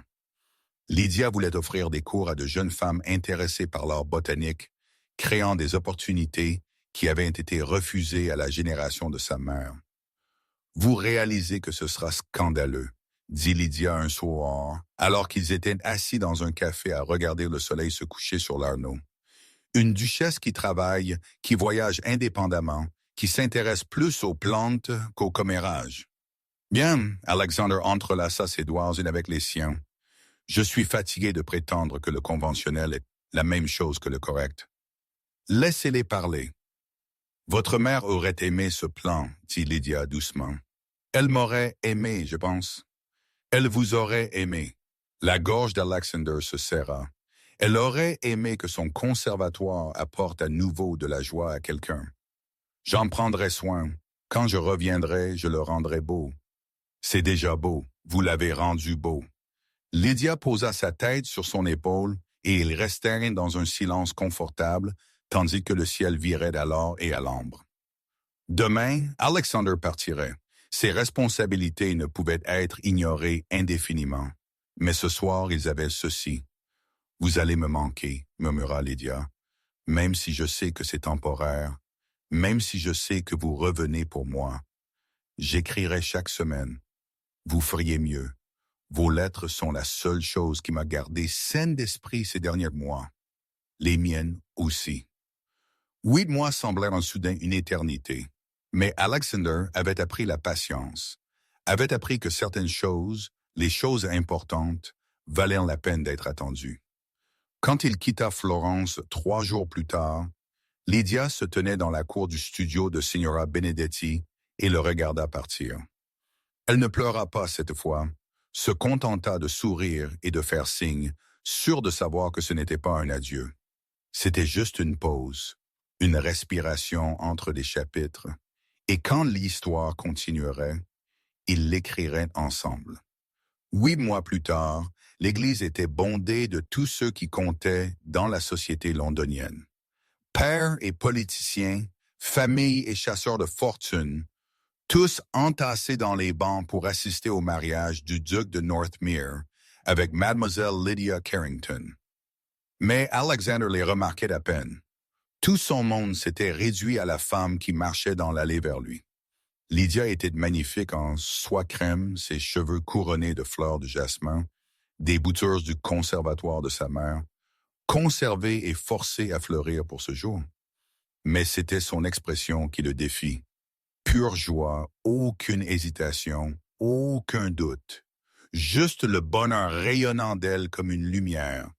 Lydia voulait offrir des cours à de jeunes femmes intéressées par l'art botanique, créant des opportunités qui avaient été refusées à la génération de sa mère. « Vous réalisez que ce sera scandaleux, » dit Lydia un soir, alors qu'ils étaient assis dans un café à regarder le soleil se coucher sur l'Arno. Une duchesse qui travaille, qui voyage indépendamment, qui s'intéresse plus aux plantes qu'aux commérages. « Bien, » Alexander entrelaça ses doigts une avec les siens. « Je suis fatigué de prétendre que le conventionnel est la même chose que le correct. Laissez-les parler. Votre mère aurait aimé ce plan, dit Lydia doucement. Elle m'aurait aimé, je pense. Elle vous aurait aimé. La gorge d'Alexander se serra. Elle aurait aimé que son conservatoire apporte à nouveau de la joie à quelqu'un. J'en prendrai soin. Quand je reviendrai, je le rendrai beau. C'est déjà beau. Vous l'avez rendu beau. Lydia posa sa tête sur son épaule et ils restèrent dans un silence confortable, tandis que le ciel virait d'alors et à l'ambre. Demain, Alexander partirait. Ses responsabilités ne pouvaient être ignorées indéfiniment. Mais ce soir, ils avaient ceci. « Vous allez me manquer, murmura Lydia, même si je sais que c'est temporaire, même si je sais que vous revenez pour moi. J'écrirai chaque semaine. Vous feriez mieux. Vos lettres sont la seule chose qui m'a gardé saine d'esprit ces derniers mois. Les miennes aussi. » 8 mois semblèrent en soudain une éternité. Mais Alexander avait appris la patience, avait appris que certaines choses, les choses importantes, valaient la peine d'être attendues. Quand il quitta Florence 3 jours plus tard, Lydia se tenait dans la cour du studio de Signora Benedetti et le regarda partir. Elle ne pleura pas cette fois, se contenta de sourire et de faire signe, sûre de savoir que ce n'était pas un adieu. C'était juste une pause, une respiration entre les chapitres, et quand l'histoire continuerait, ils l'écriraient ensemble. 8 mois plus tard, l'Église était bondée de tous ceux qui comptaient dans la société londonienne. Pères et politiciens, familles et chasseurs de fortune, tous entassés dans les bancs pour assister au mariage du duc de Northmere avec Mademoiselle Lydia Carrington. Mais Alexander les remarquait à peine. Tout son monde s'était réduit à la femme qui marchait dans l'allée vers lui. Lydia était magnifique en soie crème, ses cheveux couronnés de fleurs de jasmin, des boutures du conservatoire de sa mère, conservées et forcées à fleurir pour ce jour. Mais c'était son expression qui le défie. Pure joie, aucune hésitation, aucun doute. Juste le bonheur rayonnant d'elle comme une lumière.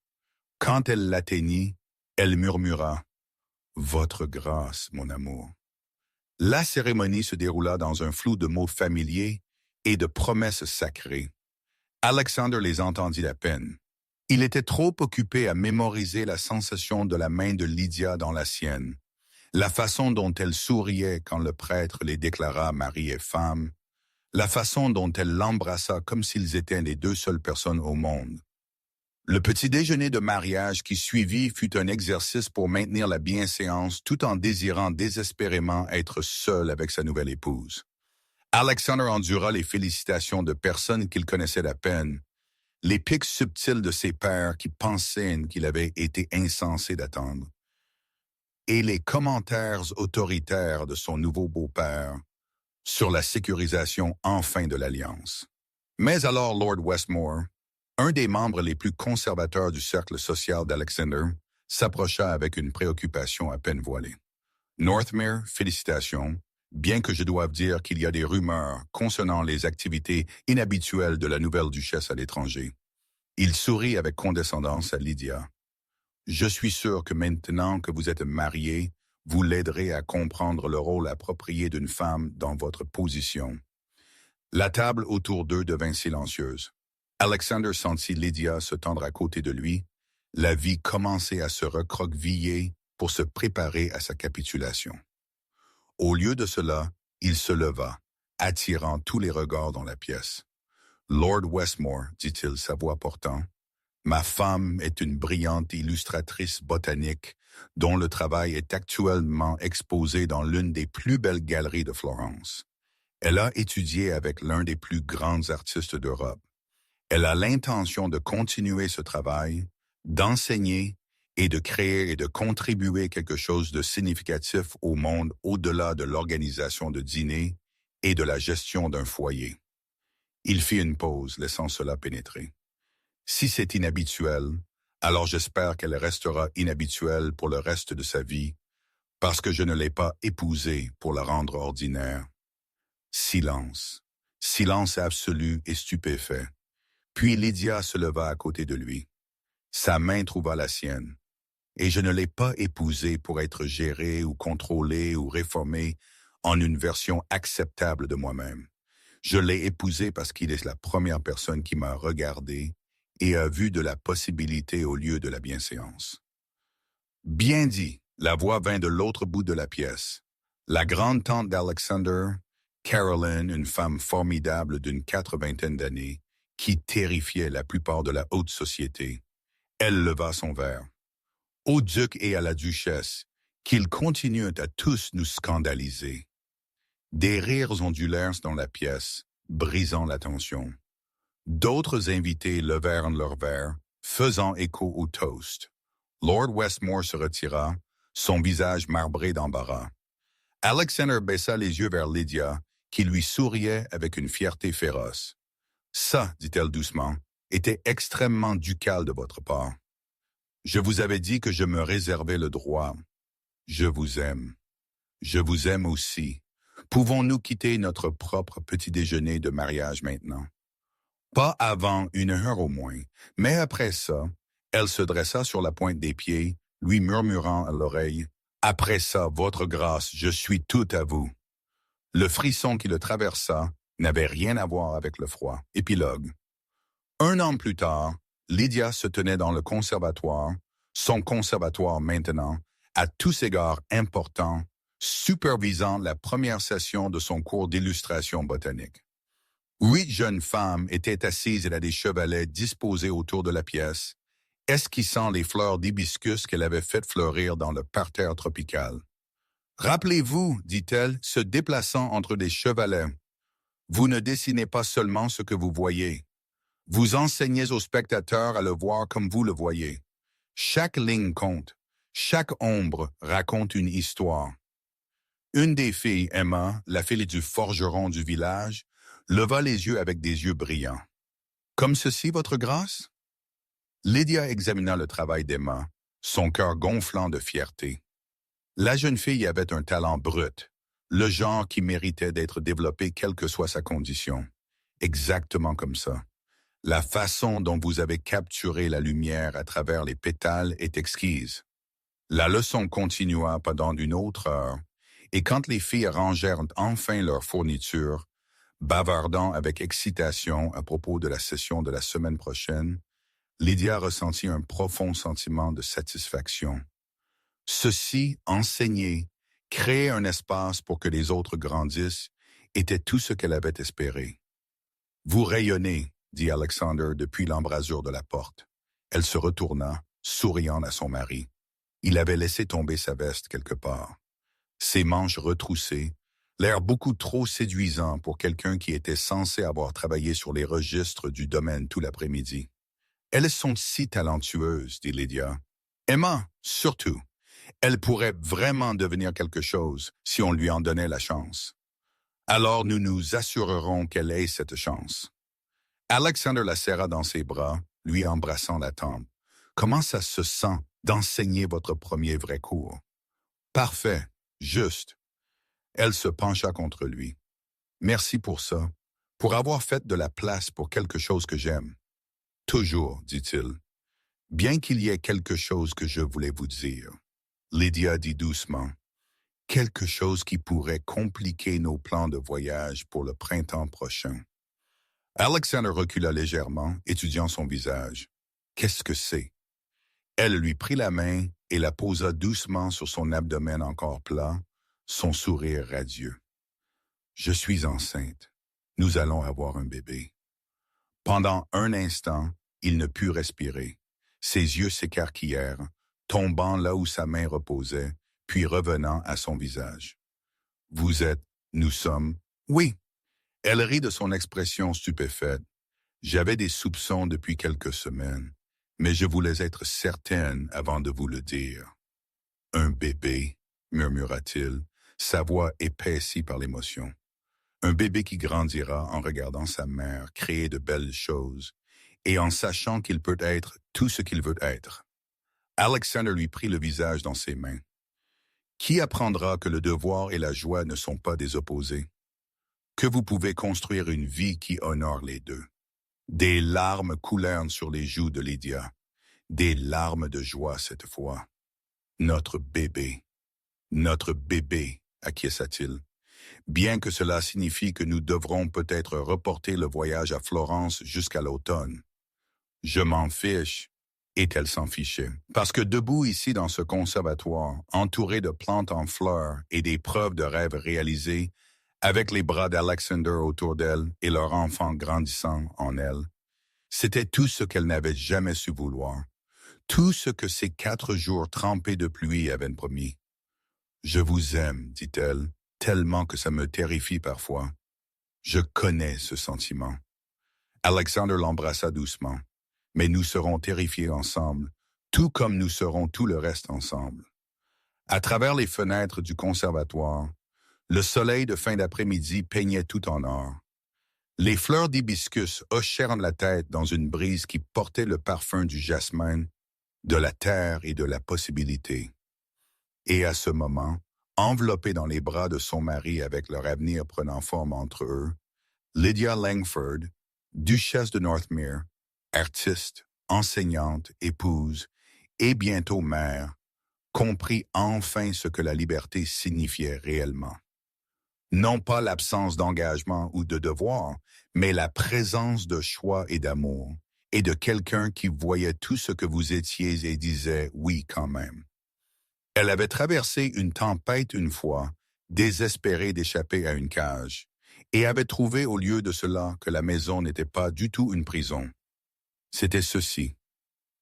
Quand elle l'atteignit, elle murmura « Votre grâce, mon amour ». La cérémonie se déroula dans un flou de mots familiers et de promesses sacrées. Alexander les entendit à peine. Il était trop occupé à mémoriser la sensation de la main de Lydia dans la sienne, la façon dont elle souriait quand le prêtre les déclara mari et femme, la façon dont elle l'embrassa comme s'ils étaient les 2 seules personnes au monde. Le petit déjeuner de mariage qui suivit fut un exercice pour maintenir la bienséance tout en désirant désespérément être seul avec sa nouvelle épouse. Alexander endura les félicitations de personnes qu'il connaissait à peine, les pics subtils de ses pères qui pensaient qu'il avait été insensé d'attendre, et les commentaires autoritaires de son nouveau beau-père sur la sécurisation enfin de l'alliance. Mais alors Lord Westmore, un des membres les plus conservateurs du cercle social d'Alexander, s'approcha avec une préoccupation à peine voilée. « Northmere, félicitations, bien que je doive dire qu'il y a des rumeurs concernant les activités inhabituelles de la nouvelle duchesse à l'étranger. » Il sourit avec condescendance à Lydia. « Je suis sûr que maintenant que vous êtes mariés, vous l'aiderez à comprendre le rôle approprié d'une femme dans votre position. » La table autour d'eux devint silencieuse. Alexander sentit Lydia se tendre à côté de lui. La vie commençait à se recroqueviller pour se préparer à sa capitulation. Au lieu de cela, il se leva, attirant tous les regards dans la pièce. « Lord Westmore, dit-il, sa voix portant, ma femme est une brillante illustratrice botanique dont le travail est actuellement exposé dans l'une des plus belles galeries de Florence. Elle a étudié avec l'un des plus grands artistes d'Europe. Elle a l'intention de continuer ce travail, d'enseigner et de créer et de contribuer quelque chose de significatif au monde au-delà de l'organisation de dîners et de la gestion d'un foyer. » Il fit une pause, laissant cela pénétrer. « Si c'est inhabituel, alors j'espère qu'elle restera inhabituelle pour le reste de sa vie, parce que je ne l'ai pas épousée pour la rendre ordinaire. » Silence. Silence absolu et stupéfait. Puis Lydia se leva à côté de lui. Sa main trouva la sienne. Et je ne l'ai pas épousée pour être gérée ou contrôlée ou réformée en une version acceptable de moi-même. Je l'ai épousée parce qu'il est la première personne qui m'a regardé et a vu de la possibilité au lieu de la bienséance. Bien dit, la voix vint de l'autre bout de la pièce. La grande-tante d'Alexander, Carolyn, une femme formidable d'une 80aine d'années, qui terrifiait la plupart de la haute société. Elle leva son verre. Au duc et à la duchesse, qu'ils continuent à tous nous scandaliser. Des rires ondulèrent dans la pièce, brisant la tension. D'autres invités levèrent leurs verres, faisant écho au toast. Lord Westmore se retira, son visage marbré d'embarras. Alexander baissa les yeux vers Lydia, qui lui souriait avec une fierté féroce. « Ça, dit-elle doucement, était extrêmement ducal de votre part. Je vous avais dit que je me réservais le droit. Je vous aime. Je vous aime aussi. Pouvons-nous quitter notre propre petit déjeuner de mariage maintenant? » Pas avant 1 heure au moins, mais après ça, elle se dressa sur la pointe des pieds, lui murmurant à l'oreille, « Après ça, votre grâce, je suis tout à vous. » Le frisson qui le traversa n'avait rien à voir avec le froid. Épilogue. 1 an plus tard, Lydia se tenait dans le conservatoire, son conservatoire maintenant, à tous égards important, supervisant la première session de son cours d'illustration botanique. 8 jeunes femmes étaient assises à des chevalets disposés autour de la pièce, esquissant les fleurs d'hibiscus qu'elle avait faites fleurir dans le parterre tropical. « Rappelez-vous, dit-elle, se déplaçant entre des chevalets, vous ne dessinez pas seulement ce que vous voyez. Vous enseignez aux spectateurs à le voir comme vous le voyez. Chaque ligne compte, chaque ombre raconte une histoire. » Une des filles, Emma, la fille du forgeron du village, leva les yeux avec des yeux brillants. « Comme ceci, votre grâce? » Lydia examina le travail d'Emma, son cœur gonflant de fierté. La jeune fille avait un talent brut, le genre qui méritait d'être développé quelle que soit sa condition. Exactement comme ça. La façon dont vous avez capturé la lumière à travers les pétales est exquise. La leçon continua pendant une autre heure, et quand les filles rangèrent enfin leur fourniture, bavardant avec excitation à propos de la session de la semaine prochaine, Lydia ressentit un profond sentiment de satisfaction. Ceci, enseigner, créer un espace pour que les autres grandissent, était tout ce qu'elle avait espéré. « Vous rayonnez, » dit Alexander depuis l'embrasure de la porte. Elle se retourna, souriant à son mari. Il avait laissé tomber sa veste quelque part. Ses manches retroussées, l'air beaucoup trop séduisant pour quelqu'un qui était censé avoir travaillé sur les registres du domaine tout l'après-midi. « Elles sont si talentueuses, dit Lydia. Emma, surtout. Elle pourrait vraiment devenir quelque chose si on lui en donnait la chance. Alors nous nous assurerons qu'elle ait cette chance. » Alexander la serra dans ses bras, lui embrassant la tempe. « Comment ça se sent d'enseigner votre premier vrai cours? »« Parfait, juste. » Elle se pencha contre lui. « Merci pour ça, pour avoir fait de la place pour quelque chose que j'aime. »« Toujours, dit-il. Bien qu'il y ait quelque chose que je voulais vous dire. » Lydia dit doucement. « Quelque chose qui pourrait compliquer nos plans de voyage pour le printemps prochain. » Alexander recula légèrement, étudiant son visage. « Qu'est-ce que c'est? » Elle lui prit la main et la posa doucement sur son abdomen encore plat, son sourire radieux. « Je suis enceinte. Nous allons avoir un bébé. » Pendant un instant, il ne put respirer. Ses yeux s'écarquillèrent, tombant là où sa main reposait, puis revenant à son visage. « Vous êtes, nous sommes... » « Oui. » Elle rit de son expression stupéfaite. « J'avais des soupçons depuis quelques semaines, mais je voulais être certaine avant de vous le dire. »« Un bébé, » murmura-t-il, sa voix épaissie par l'émotion. « Un bébé qui grandira en regardant sa mère créer de belles choses et en sachant qu'il peut être tout ce qu'il veut être. » Alexander lui prit le visage dans ses mains. « Qui apprendra que le devoir et la joie ne sont pas des opposés? Que vous pouvez construire une vie qui honore les deux. » Des larmes coulèrent sur les joues de Lydia. Des larmes de joie cette fois. Notre bébé. Notre bébé, acquiesça-t-il. Bien que cela signifie que nous devrons peut-être reporter le voyage à Florence jusqu'à l'automne. Je m'en fiche. Et elle s'en fichait. Parce que debout ici dans ce conservatoire, entouré de plantes en fleurs et des preuves de rêves réalisés, avec les bras d'Alexander autour d'elle et leur enfant grandissant en elle, c'était tout ce qu'elle n'avait jamais su vouloir. Tout ce que ces 4 jours trempés de pluie avaient promis. « Je vous aime, dit-elle, tellement que ça me terrifie parfois. Je connais ce sentiment. » Alexander l'embrassa doucement. « Mais nous serons terrifiés ensemble, tout comme nous serons tout le reste ensemble. » À travers les fenêtres du conservatoire, le soleil de fin d'après-midi peignait tout en or. Les fleurs d'hibiscus hochèrent la tête dans une brise qui portait le parfum du jasmin, de la terre et de la possibilité. Et à ce moment, enveloppée dans les bras de son mari avec leur avenir prenant forme entre eux, Lydia Langford, duchesse de Northmere, artiste, enseignante, épouse et bientôt mère, comprit enfin ce que la liberté signifiait réellement. Non pas l'absence d'engagement ou de devoir, mais la présence de choix et d'amour, et de quelqu'un qui voyait tout ce que vous étiez et disait « oui quand même ». Elle avait traversé une tempête une fois, désespérée d'échapper à une cage, et avait trouvé au lieu de cela que la maison n'était pas du tout une prison. C'était ceci,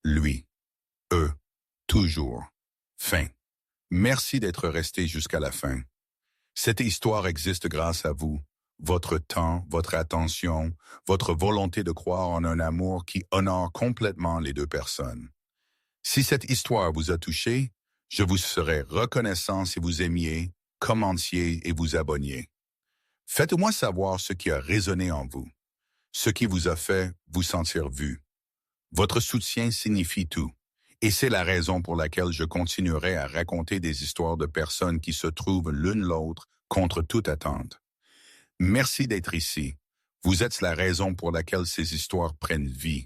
lui, eux, toujours, fin. Merci d'être resté jusqu'à la fin. Cette histoire existe grâce à vous, votre temps, votre attention, votre volonté de croire en un amour qui honore complètement les deux personnes. Si cette histoire vous a touché, je vous serais reconnaissant si vous aimiez, commentiez et vous abonniez. Faites-moi savoir ce qui a résonné en vous, ce qui vous a fait vous sentir vu. Votre soutien signifie tout, et c'est la raison pour laquelle je continuerai à raconter des histoires de personnes qui se trouvent l'une l'autre contre toute attente. Merci d'être ici. Vous êtes la raison pour laquelle ces histoires prennent vie.